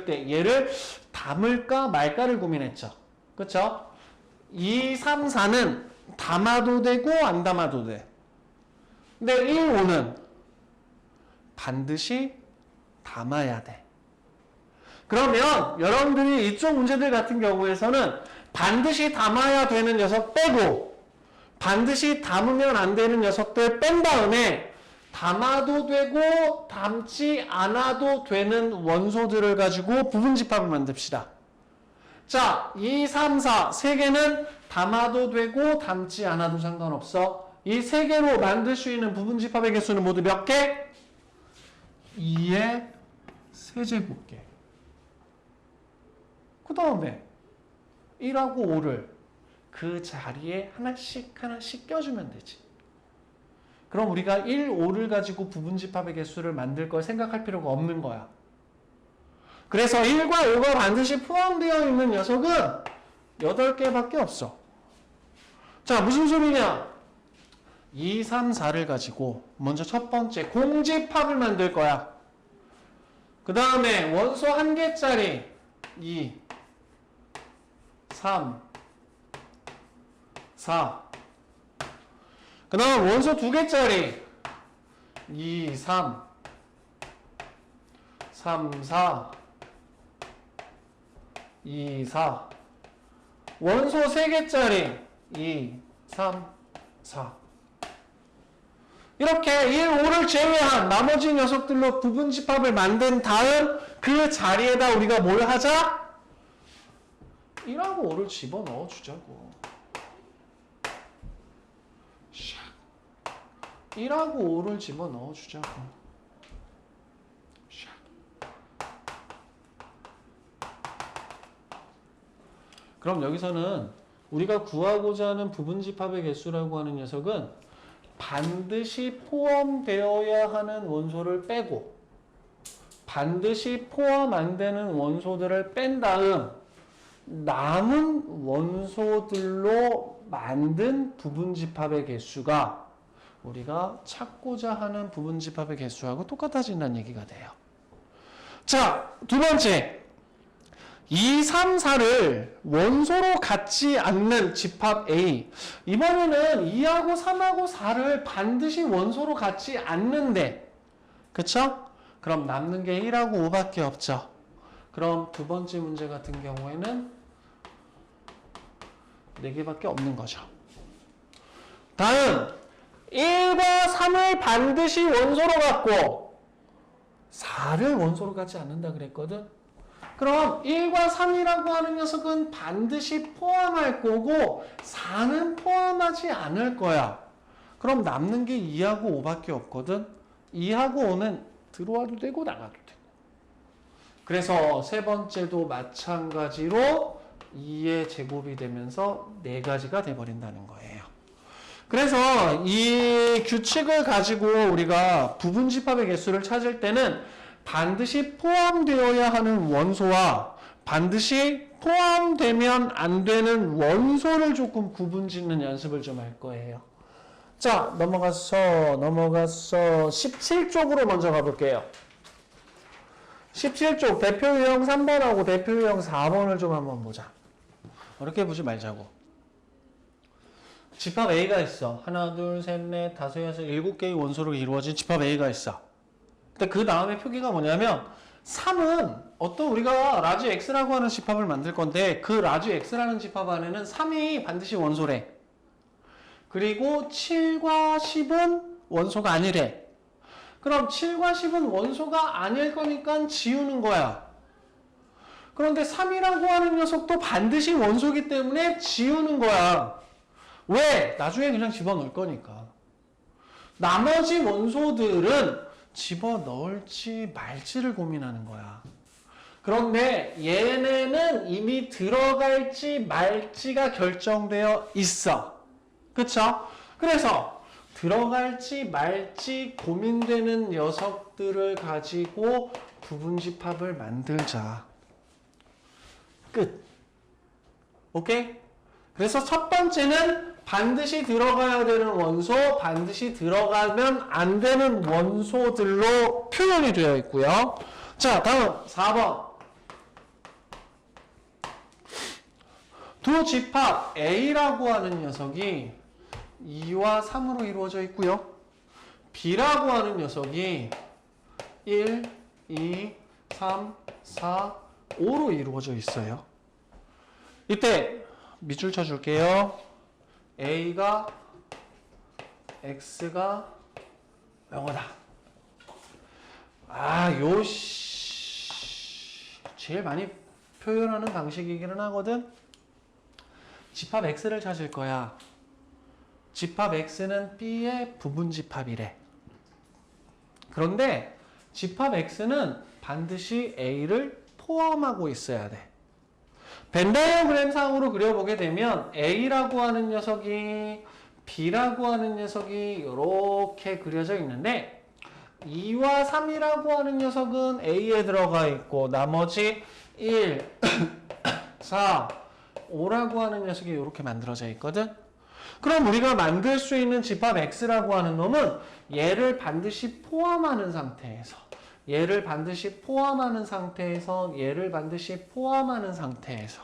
때 얘를 담을까 말까를 고민했죠. 그쵸? 2, 3, 4는 담아도 되고 안 담아도 돼. 근데 1, 5는 반드시 담아야 돼. 그러면 여러분들이 이쪽 문제들 같은 경우에서는 반드시 담아야 되는 녀석 빼고 반드시 담으면 안 되는 녀석들 뺀 다음에 담아도 되고 담지 않아도 되는 원소들을 가지고 부분집합을 만듭시다. 자, 2, 3, 4 세 개는 담아도 되고 담지 않아도 상관없어. 이 세 개로 만들 수 있는 부분집합의 개수는 모두 몇 개? 2의 세제곱개. 그 다음에 1하고 5를 그 자리에 하나씩 껴주면 되지. 그럼 우리가 1, 5를 가지고 부분집합의 개수를 만들 걸 생각할 필요가 없는 거야. 그래서 1과 5가 반드시 포함되어 있는 녀석은 8개밖에 없어. 자, 무슨 소리냐? 2, 3, 4를 가지고 먼저 첫 번째 공집합을 만들 거야. 그 다음에 원소 1개짜리 2, 3, 4. 그 다음 원소 2개짜리 2, 3, 3, 4, 2, 4. 원소 3개짜리 2, 3, 4. 이렇게 1, 5를 제외한 나머지 녀석들로 부분집합을 만든 다음 그 자리에다 우리가 뭘 하자? 1하고 5를 집어넣어 주자고. 1하고 5를 집어넣어 주자고. 그럼 여기서는 우리가 구하고자 하는 부분집합의 개수라고 하는 녀석은 반드시 포함되어야 하는 원소를 빼고 반드시 포함 안 되는 원소들을 뺀 다음 남은 원소들로 만든 부분집합의 개수가 우리가 찾고자 하는 부분집합의 개수하고 똑같아진다는 얘기가 돼요. 자, 두 번째. 2, 3, 4를 원소로 갖지 않는 집합 A. 이번에는 2하고 3하고 4를 반드시 원소로 갖지 않는데, 그쵸? 그럼 남는 게 1하고 5밖에 없죠. 그럼 두 번째 문제 같은 경우에는 4개밖에 없는 거죠. 다음 1과 3을 반드시 원소로 갖고 4를 원소로 갖지 않는다 그랬거든. 그럼 1과 3이라고 하는 녀석은 반드시 포함할 거고 4는 포함하지 않을 거야. 그럼 남는 게 2하고 5밖에 없거든. 2하고 5는 들어와도 되고 나가도 되고. 그래서 세 번째도 마찬가지로 2의 제곱이 되면서 4가지가 돼버린다는 거예요. 그래서 이 규칙을 가지고 우리가 부분집합의 개수를 찾을 때는 반드시 포함되어야 하는 원소와 반드시 포함되면 안 되는 원소를 조금 구분짓는 연습을 좀 할 거예요. 자, 넘어가서 17쪽으로 먼저 가볼게요. 17쪽 대표 유형 3번하고 대표 유형 4번을 좀 한번 보자. 어렵게 보지 말자고. 집합 A가 있어. 하나, 둘, 셋, 넷, 다섯, 여섯, 7개의 원소로 이루어진 집합 A가 있어. 근데 그 다음에 표기가 뭐냐면 3은 어떤 우리가 라지 X라고 하는 집합을 만들 건데 그 라지 X라는 집합 안에는 3이 반드시 원소래. 그리고 7과 10은 원소가 아니래. 그럼 7과 10은 원소가 아닐 거니까 지우는 거야. 그런데 3이라고 하는 녀석도 반드시 원소기 때문에 지우는 거야. 왜? 나중에 그냥 집어넣을 거니까. 나머지 원소들은 집어넣을지 말지를 고민하는 거야. 그런데 얘네는 이미 들어갈지 말지가 결정되어 있어. 그쵸? 그래서 들어갈지 말지 고민되는 녀석들을 가지고 부분집합을 만들자. 끝. 오케이? 그래서 첫 번째는 반드시 들어가야 되는 원소, 반드시 들어가면 안 되는 원소들로 표현이 되어 있고요. 자, 다음 4번. 두 집합 A라고 하는 녀석이 2와 3으로 이루어져 있고요. B라고 하는 녀석이 1, 2, 3, 4, 5로 이루어져 있어요. 이때 밑줄 쳐줄게요. A가 X가 0이다. 제일 많이 표현하는 방식이기는 하거든. 집합 X를 찾을 거야. 집합 X는 B의 부분집합이래. 그런데 집합 X는 반드시 A를 포함하고 있어야 돼. 벤 다이어그램 상으로 그려보게 되면 A라고 하는 녀석이 B라고 하는 녀석이 이렇게 그려져 있는데 2와 3이라고 하는 녀석은 A에 들어가 있고 나머지 1, 4, 5라고 하는 녀석이 이렇게 만들어져 있거든. 그럼 우리가 만들 수 있는 집합 X라고 하는 놈은 얘를 반드시 포함하는 상태에서 얘를 반드시 포함하는 상태에서 얘를 반드시 포함하는 상태에서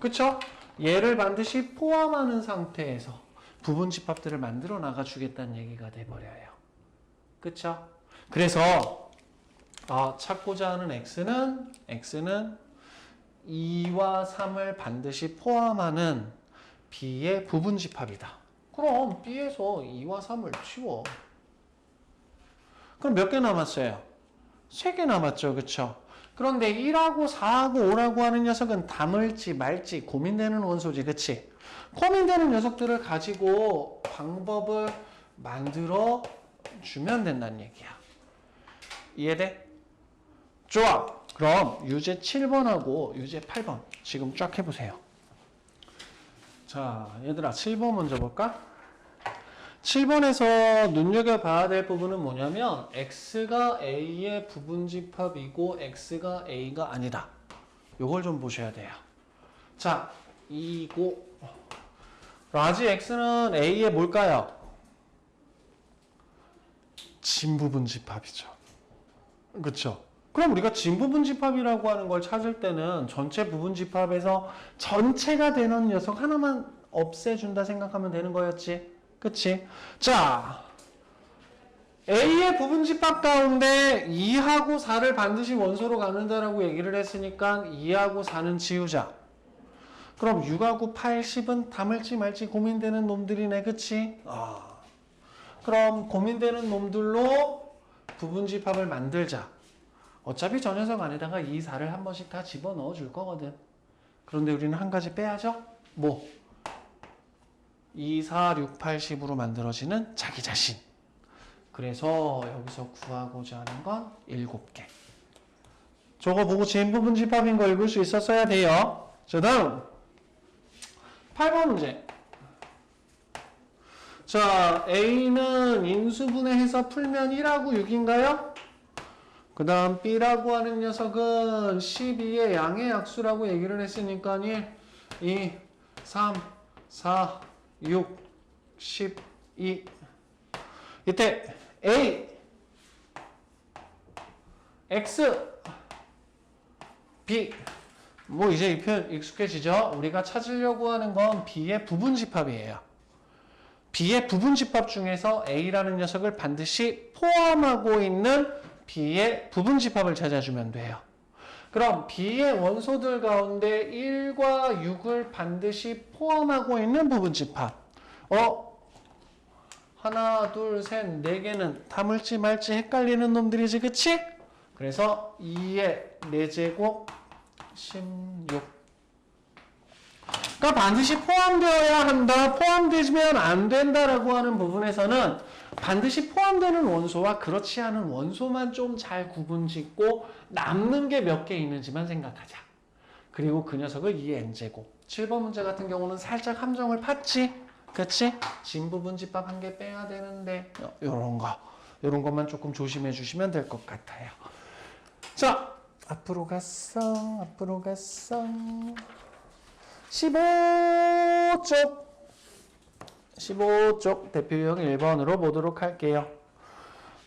그쵸? 얘를 반드시 포함하는 상태에서 부분 집합들을 만들어 나가 주겠다는 얘기가 돼버려요. 그쵸? 그래서 찾고자 하는 X는 2와 3을 반드시 포함하는 B의 부분 집합이다. 그럼 B에서 2와 3을 치워. 그럼 몇 개 남았어요? 3개 남았죠. 그쵸? 그런데 1하고 4하고 5라고 하는 녀석은 담을지 말지 고민되는 원소지. 그치? 고민되는 녀석들을 가지고 방법을 만들어 주면 된다는 얘기야. 이해돼? 좋아. 그럼 유제 7번하고 유제 8번 지금 쫙 해보세요. 자, 얘들아 7번 먼저 볼까? 7번에서 눈여겨봐야 될 부분은 뭐냐면 X가 A의 부분집합이고 X가 A가 아니다. 요걸 좀 보셔야 돼요. 자, 이고 라지 X는 A의 뭘까요? 진부분집합이죠. 그쵸? 그럼 우리가 진부분집합이라고 하는 걸 찾을 때는 전체 부분집합에서 전체가 되는 녀석 하나만 없애준다 생각하면 되는 거였지. 그치? 자, A의 부분집합 가운데 2하고 4를 반드시 원소로 갖는다라고 얘기를 했으니까 2하고 4는 지우자. 그럼 6하고 8, 10은 담을지 말지 고민되는 놈들이네. 그치? 그럼 고민되는 놈들로 부분집합을 만들자. 어차피 저 녀석 안에다가 2, 4를 한 번씩 다 집어넣어 줄 거거든. 그런데 우리는 한 가지 빼야죠? 뭐? 2, 4, 6, 8, 10으로 만들어지는 자기 자신. 그래서 여기서 구하고자 하는 건 7개. 저거 보고 진부분집합인 거 읽을 수 있었어야 돼요. 자, 다음 8번 문제. 자, A는 인수분해해서 풀면 1하고 6인가요? 그 다음 B라고 하는 녀석은 12의 양의 약수라고 얘기를 했으니까 1, 2, 3, 4, 6, 12. 이때 A, X, B. 뭐 이제 이 표현 익숙해지죠? 우리가 찾으려고 하는 건 B의 부분집합이에요. B의 부분집합 중에서 A라는 녀석을 반드시 포함하고 있는 B의 부분집합을 찾아주면 돼요. 그럼 B의 원소들 가운데 1과 6을 반드시 포함하고 있는 부분집합. 하나, 둘, 셋, 4개는 담을지 말지 헷갈리는 놈들이지, 그치? 그래서 2의 4제곱 16. 그러니까 반드시 포함되어야 한다, 포함되면 안 된다라고 하는 부분에서는 반드시 포함되는 원소와 그렇지 않은 원소만 좀 잘 구분짓고 남는 게 몇 개 있는지만 생각하자. 그리고 그 녀석을 2의 n제곱. 7번 문제 같은 경우는 살짝 함정을 팠지? 그치? 진부분집합 한 개 빼야 되는데 요런 것만 조금 조심해 주시면 될 것 같아요. 자, 앞으로 갔어. 15쪽 대표형 1번으로 보도록 할게요.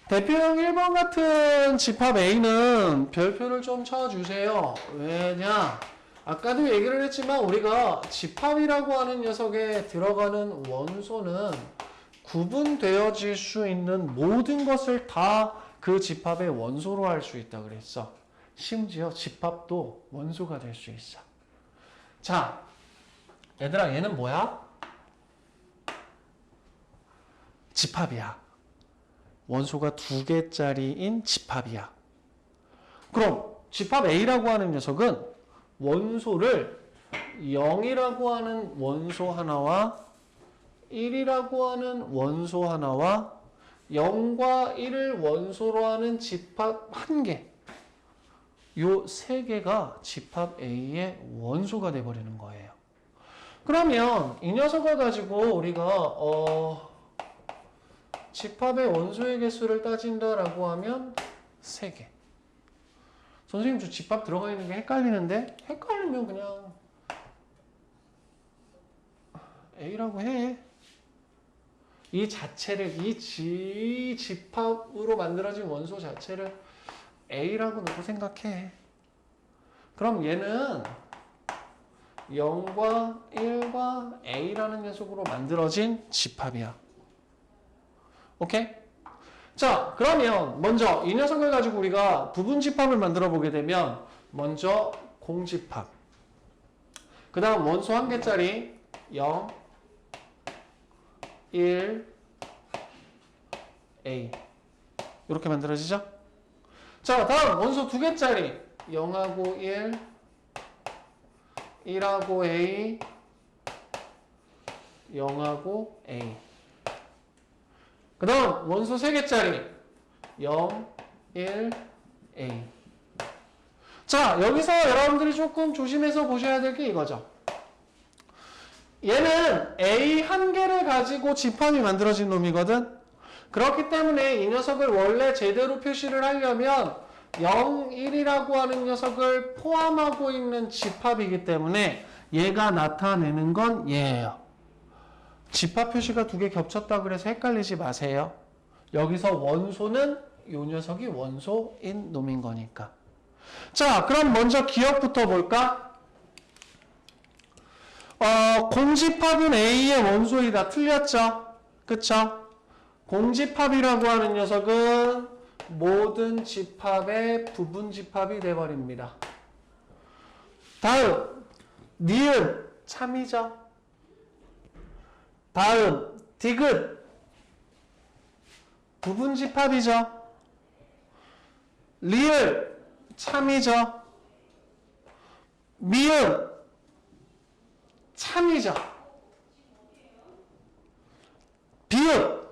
대표형 1번 같은 집합 A는 별표를 좀 쳐주세요. 왜냐? 아까도 얘기를 했지만 우리가 집합이라고 하는 녀석에 들어가는 원소는 구분되어질 수 있는 모든 것을 다 그 집합의 원소로 할 수 있다 그랬어. 심지어 집합도 원소가 될 수 있어. 자, 얘들아 얘는 뭐야? 집합이야. 원소가 2개짜리인 집합이야. 그럼 집합 A라고 하는 녀석은 원소를 0이라고 하는 원소 하나와 1이라고 하는 원소 하나와 0과 1을 원소로 하는 집합 1개. 요 3개가 집합 A의 원소가 돼버리는 거예요. 그러면 이 녀석을 가지고 우리가 집합의 원소의 개수를 따진다라고 하면 3개. 선생님 저 집합 들어가 있는 게 헷갈리는데? 헷갈리면 그냥 A라고 해. 이 자체를 이 집합으로 만들어진 원소 자체를 A라고 놓고 생각해. 그럼 얘는 0과 1과 A라는 녀석으로 만들어진 집합이야. 오케이? 자, 그러면 먼저 이 녀석을 가지고 우리가 부분 집합을 만들어 보게 되면 먼저 공집합. 그 다음 원소 한 개짜리 0, 1, A. 이렇게 만들어지죠? 자, 다음 원소 두 개짜리 0하고 1, 1하고 A, 0하고 A. 그 다음 원소 3개짜리 0, 1, A. 자, 여기서 여러분들이 조금 조심해서 보셔야 될 게 이거죠. 얘는 A 한 개를 가지고 집합이 만들어진 놈이거든. 그렇기 때문에 이 녀석을 원래 제대로 표시를 하려면 0, 1이라고 하는 녀석을 포함하고 있는 집합이기 때문에 얘가 나타내는 건 얘예요. 집합 표시가 두 개 겹쳤다 그래서 헷갈리지 마세요. 여기서 원소는 이 녀석이 원소인 놈인 거니까. 자, 그럼 먼저 기억부터 볼까? 공집합은 A의 원소이다. 틀렸죠? 그쵸? 공집합이라고 하는 녀석은 모든 집합의 부분 집합이 돼버립니다. 다음, 니은 참이죠? 다음, 디귿 부분 집합이죠? 리을 참이죠? 미음 참이죠? 비읍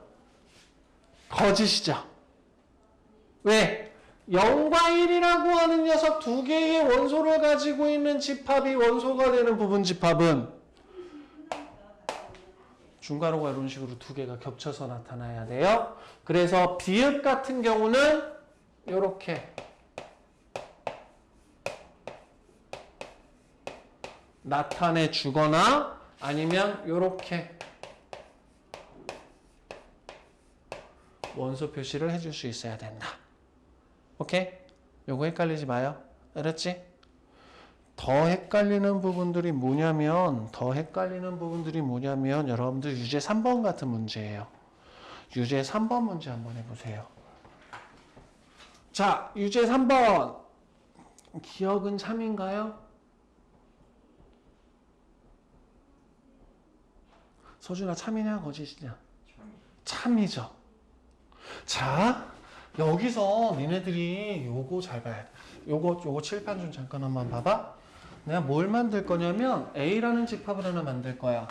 거짓이죠? 왜? 0과 1이라고 하는 녀석 두 개의 원소를 가지고 있는 집합이 원소가 되는 부분 집합은 중괄호가 이런 식으로 두 개가 겹쳐서 나타나야 돼요. 그래서 비읍 같은 경우는 이렇게 나타내 주거나 아니면 이렇게 원소 표시를 해줄 수 있어야 된다. 오케이? 요거 헷갈리지 마요. 알았지? 더 헷갈리는 부분들이 뭐냐면 여러분들 유제 3번 같은 문제예요. 유제 3번 문제 한번 해보세요. 자, 유제 3번 기억은 참인가요? 서준아 참이냐 거짓이냐? 참이죠. 자, 여기서 니네들이 요거 잘 봐야 돼. 요거 칠판 좀 잠깐 한번 봐봐. 내가 뭘 만들 거냐면 A라는 집합을 하나 만들 거야.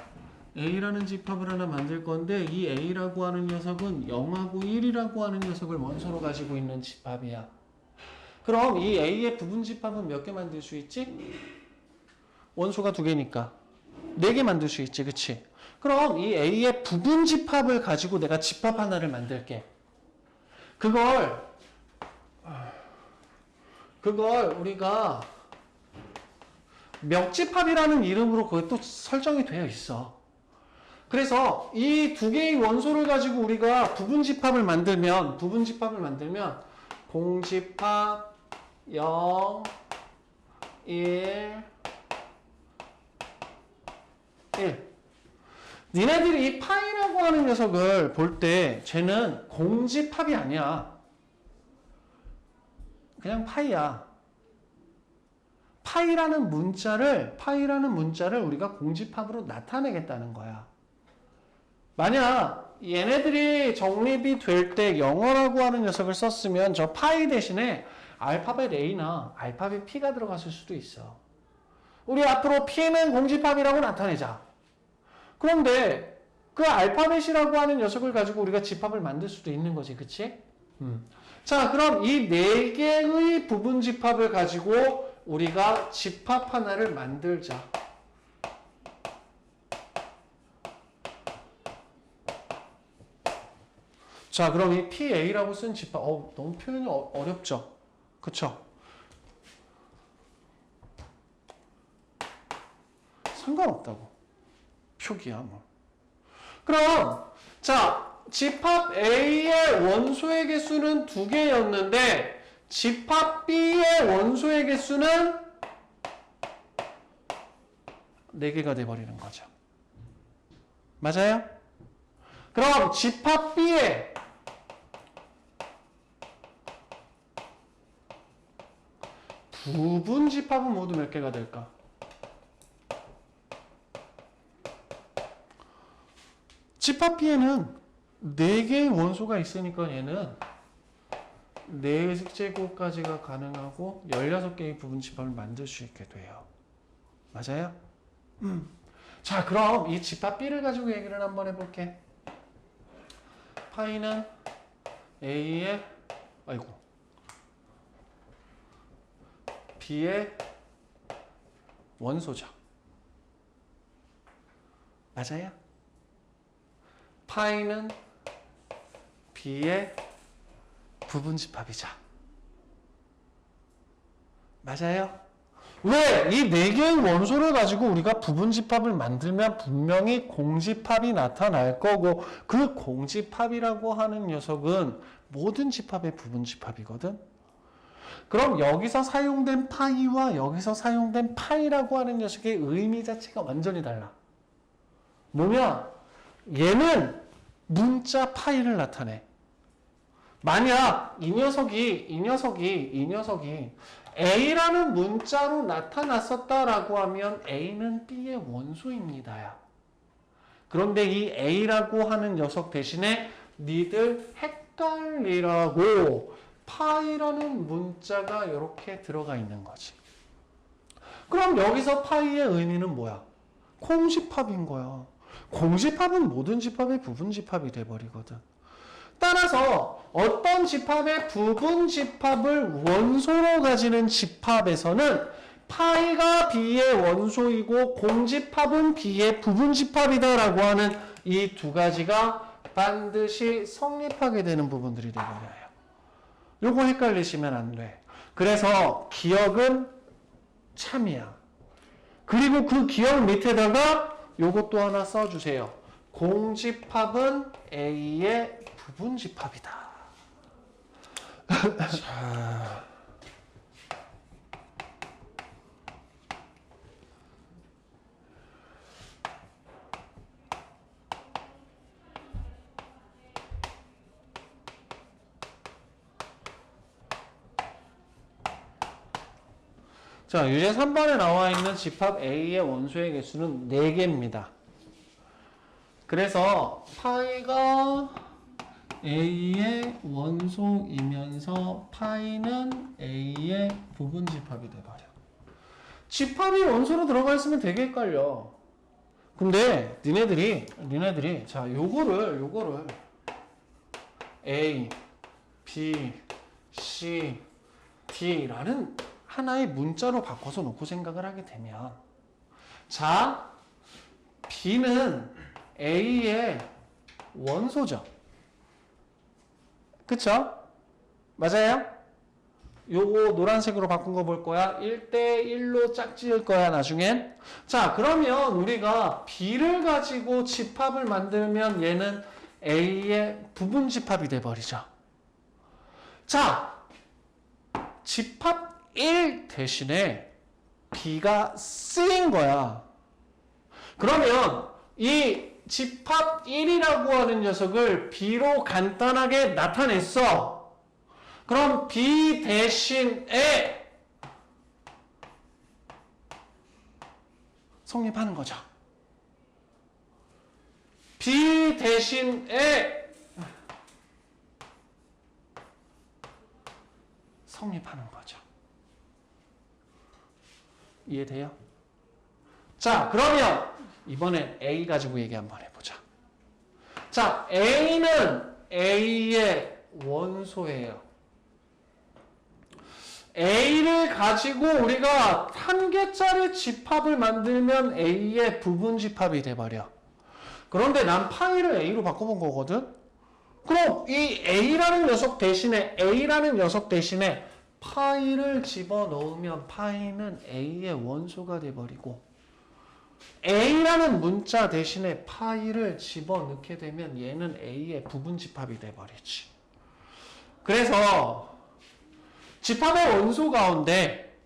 A라는 집합을 하나 만들 건데 이 A라고 하는 녀석은 0하고 1이라고 하는 녀석을 원소로 가지고 있는 집합이야. 그럼 이 A의 부분 집합은 몇 개 만들 수 있지? 원소가 두 개니까 4개 만들 수 있지, 그치? 그럼 이 A의 부분 집합을 가지고 내가 집합 하나를 만들게. 그걸 우리가 명집합이라는 이름으로 그것도 설정이 되어 있어. 그래서 이 두 개의 원소를 가지고 우리가 부분 집합을 만들면 공집합 0, 1, 1. 니네들이 이 파이라고 하는 녀석을 볼 때 쟤는 공집합이 아니야. 그냥 파이야. 파이라는 문자를 우리가 공집합으로 나타내겠다는 거야. 만약 얘네들이 정립이 될 때 영어라고 하는 녀석을 썼으면 저 파이 대신에 알파벳 A나 알파벳 P가 들어갔을 수도 있어. 우리 앞으로 P는 공집합이라고 나타내자. 그런데 그 알파벳이라고 하는 녀석을 가지고 우리가 집합을 만들 수도 있는 거지, 그치? 자, 그럼 이 4개의 부분 집합을 가지고 우리가 집합 하나를 만들자. 자, 그럼 이 PA라고 쓴 집합, 너무 표현이 어렵죠? 그쵸? 상관없다고. 표기야, 뭐. 그럼, 자, 집합 A의 원소의 개수는 2개였는데, 집합 B의 원소의 개수는 4개가 돼버리는 거죠. 맞아요? 그럼 집합 B의 부분 집합은 모두 몇 개가 될까? 집합 B에는 4개의 원소가 있으니까 얘는 4제곱까지가 가능하고 16개의 부분 집합을 만들 수 있게 돼요. 맞아요? 자, 그럼 이 집합 B를 가지고 얘기를 한번 해볼게. 파이는 A의 B의 원소죠. 맞아요? 파이는 B의 부분 집합이죠. 맞아요? 왜? 이 4개의 원소를 가지고 우리가 부분 집합을 만들면 분명히 공집합이 나타날 거고, 그 공집합이라고 하는 녀석은 모든 집합의 부분 집합이거든. 그럼 여기서 사용된 파이와 여기서 사용된 파이라고 하는 녀석의 의미 자체가 완전히 달라. 뭐냐? 얘는 문자 파이를 나타내. 만약 이 녀석이 A라는 문자로 나타났었다라고 하면 A는 B의 원소입니다야. 그런데 이 A라고 하는 녀석 대신에 니들 헷갈리라고 파이라는 문자가 이렇게 들어가 있는 거지. 그럼 여기서 파이의 의미는 뭐야? 공집합인 거야. 공집합은 모든 집합의 부분 집합이 돼버리거든. 따라서 어떤 집합의 부분 집합을 원소로 가지는 집합에서는 파이가 B의 원소이고 공집합은 B의 부분 집합이다라고 하는 이 2가지가 반드시 성립하게 되는 부분들이 되버려요. 요거 헷갈리시면 안 돼. 그래서 기억은 참이야. 그리고 그 기억 밑에다가 요것도 하나 써주세요. 공집합은 A의 부분 집합이다. 자. 자, 유제 3번에 나와 있는 집합 A의 원소의 개수는 4개입니다. 그래서 파이가 A의 원소이면서 파이는 A의 부분 집합이 돼버려. 집합이 원소로 들어가 있으면 되게 헷갈려. 근데 니네들이 자, 요거를 A, B, C, D라는 하나의 문자로 바꿔서 놓고 생각을 하게 되면, 자, B는 A의 원소죠. 그쵸? 맞아요? 요거 노란색으로 바꾼 거 볼 거야. 1대1로 짝지을 거야, 나중엔. 자, 그러면 우리가 B를 가지고 집합을 만들면 얘는 A의 부분 집합이 돼버리죠. 자, 집합 1 대신에 B가 C인 거야. 그러면 이 집합 1이라고 하는 녀석을 B로 간단하게 나타냈어. 그럼 B 대신에 성립하는 거죠. B 대신에 성립하는 거죠. 이해돼요? 자, 그러면 이번엔 A 가지고 얘기 한번 해보자. 자, A는 A의 원소예요. A를 가지고 우리가 한 개짜리 집합을 만들면 A의 부분 집합이 돼버려. 그런데 난 파이를 A로 바꿔본 거거든? 그럼 이 A라는 녀석 대신에 파이를 집어넣으면 파이는 A의 원소가 돼버리고 A라는 문자 대신에 파이를 집어넣게 되면 얘는 A의 부분 집합이 돼버리지. 그래서 집합의 원소 가운데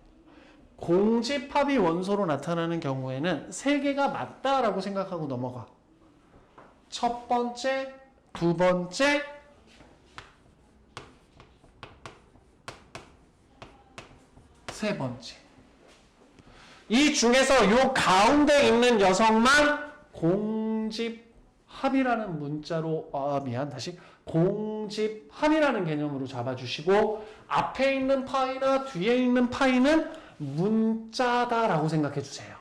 공집합이 원소로 나타나는 경우에는 세 개가 맞다라고 생각하고 넘어가. 첫 번째, 두 번째, 세 번째. 이 중에서 요 가운데 있는 녀석만 공집합이라는 문자로 다시 공집합이라는 개념으로 잡아주시고 앞에 있는 파이나 뒤에 있는 파이는 문자다라고 생각해 주세요.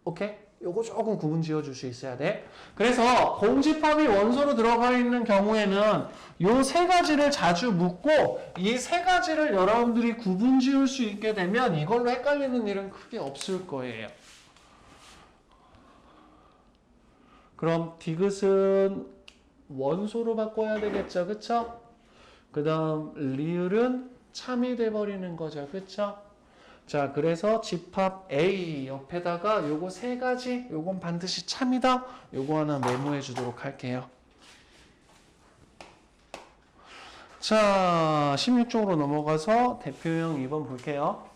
오케이? 요거 조금 구분 지어줄 수 있어야 돼. 그래서 공집합이 원소로 들어가 있는 경우에는 요 세 가지를 자주 묻고 이 세 가지를 여러분들이 구분 지을 수 있게 되면 이걸로 헷갈리는 일은 크게 없을 거예요. 그럼 디귿은 원소로 바꿔야 되겠죠, 그쵸? 그 다음 리을은 참이 돼버리는 거죠, 그쵸? 자, 그래서 집합 A 옆에다가 요거 세 가지, 요건 반드시 참이다. 요거 하나 메모해 주도록 할게요. 자, 16쪽으로 넘어가서 대표형 2번 볼게요.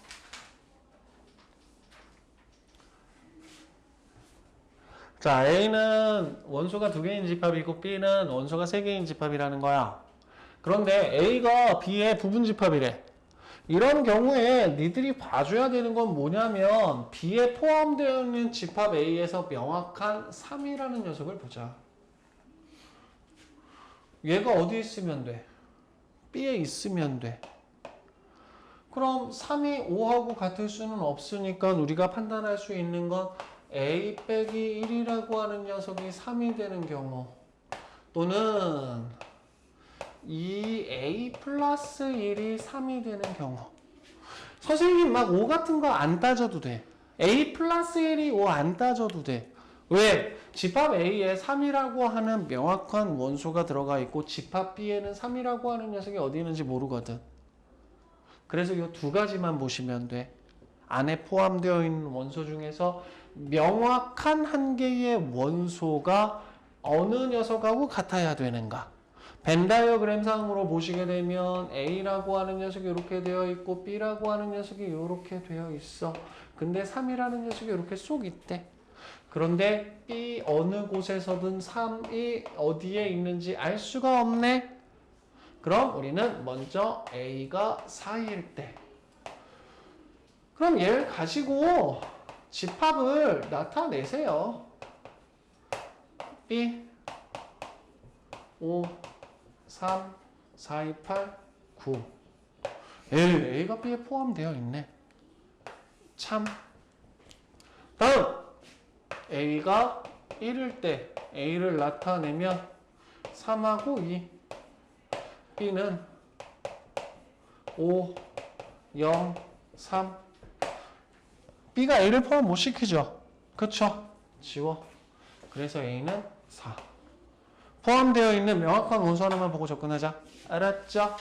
자, A는 원소가 2개인 집합이고 B는 원소가 3개인 집합이라는 거야. 그런데 A가 B의 부분 집합이래. 이런 경우에 니들이 봐줘야 되는 건 뭐냐면 B에 포함되어 있는 집합 A에서 명확한 3이라는 녀석을 보자. 얘가 어디 있으면 돼? B에 있으면 돼. 그럼 3이 5하고 같을 수는 없으니까 우리가 판단할 수 있는 건 A 빼기 1이라고 하는 녀석이 3이 되는 경우 또는 이 A 플러스 1이 3이 되는 경우. 선생님 막 5 같은 거 안 따져도 돼. A 플러스 1이 5 안 따져도 돼. 왜? 집합 A에 3이라고 하는 명확한 원소가 들어가 있고 집합 B에는 3이라고 하는 녀석이 어디 있는지 모르거든. 그래서 이 두 가지만 보시면 돼. 안에 포함되어 있는 원소 중에서 명확한 한 개의 원소가 어느 녀석하고 같아야 되는가. 벤 다이어그램상으로 보시게 되면 A라고 하는 녀석이 이렇게 되어 있고 B라고 하는 녀석이 이렇게 되어 있어. 근데 3이라는 녀석이 이렇게 쏙 있대. 그런데 B 어느 곳에서든 3이 어디에 있는지 알 수가 없네. 그럼 우리는 먼저 A가 4일 때 그럼 얘를 가지고 집합을 나타내세요. B 5 3, 4, 2, 8, 9. A가 B에 포함되어 있네. 참. 다음. A가 1일 때 A를 나타내면 3하고 2. B는 5, 0, 3. B가 A를 포함 못 시키죠. 그쵸? 지워. 그래서 A는 4. 포함되어 있는 명확한 원소 하나만 보고 접근하자. 알았죠?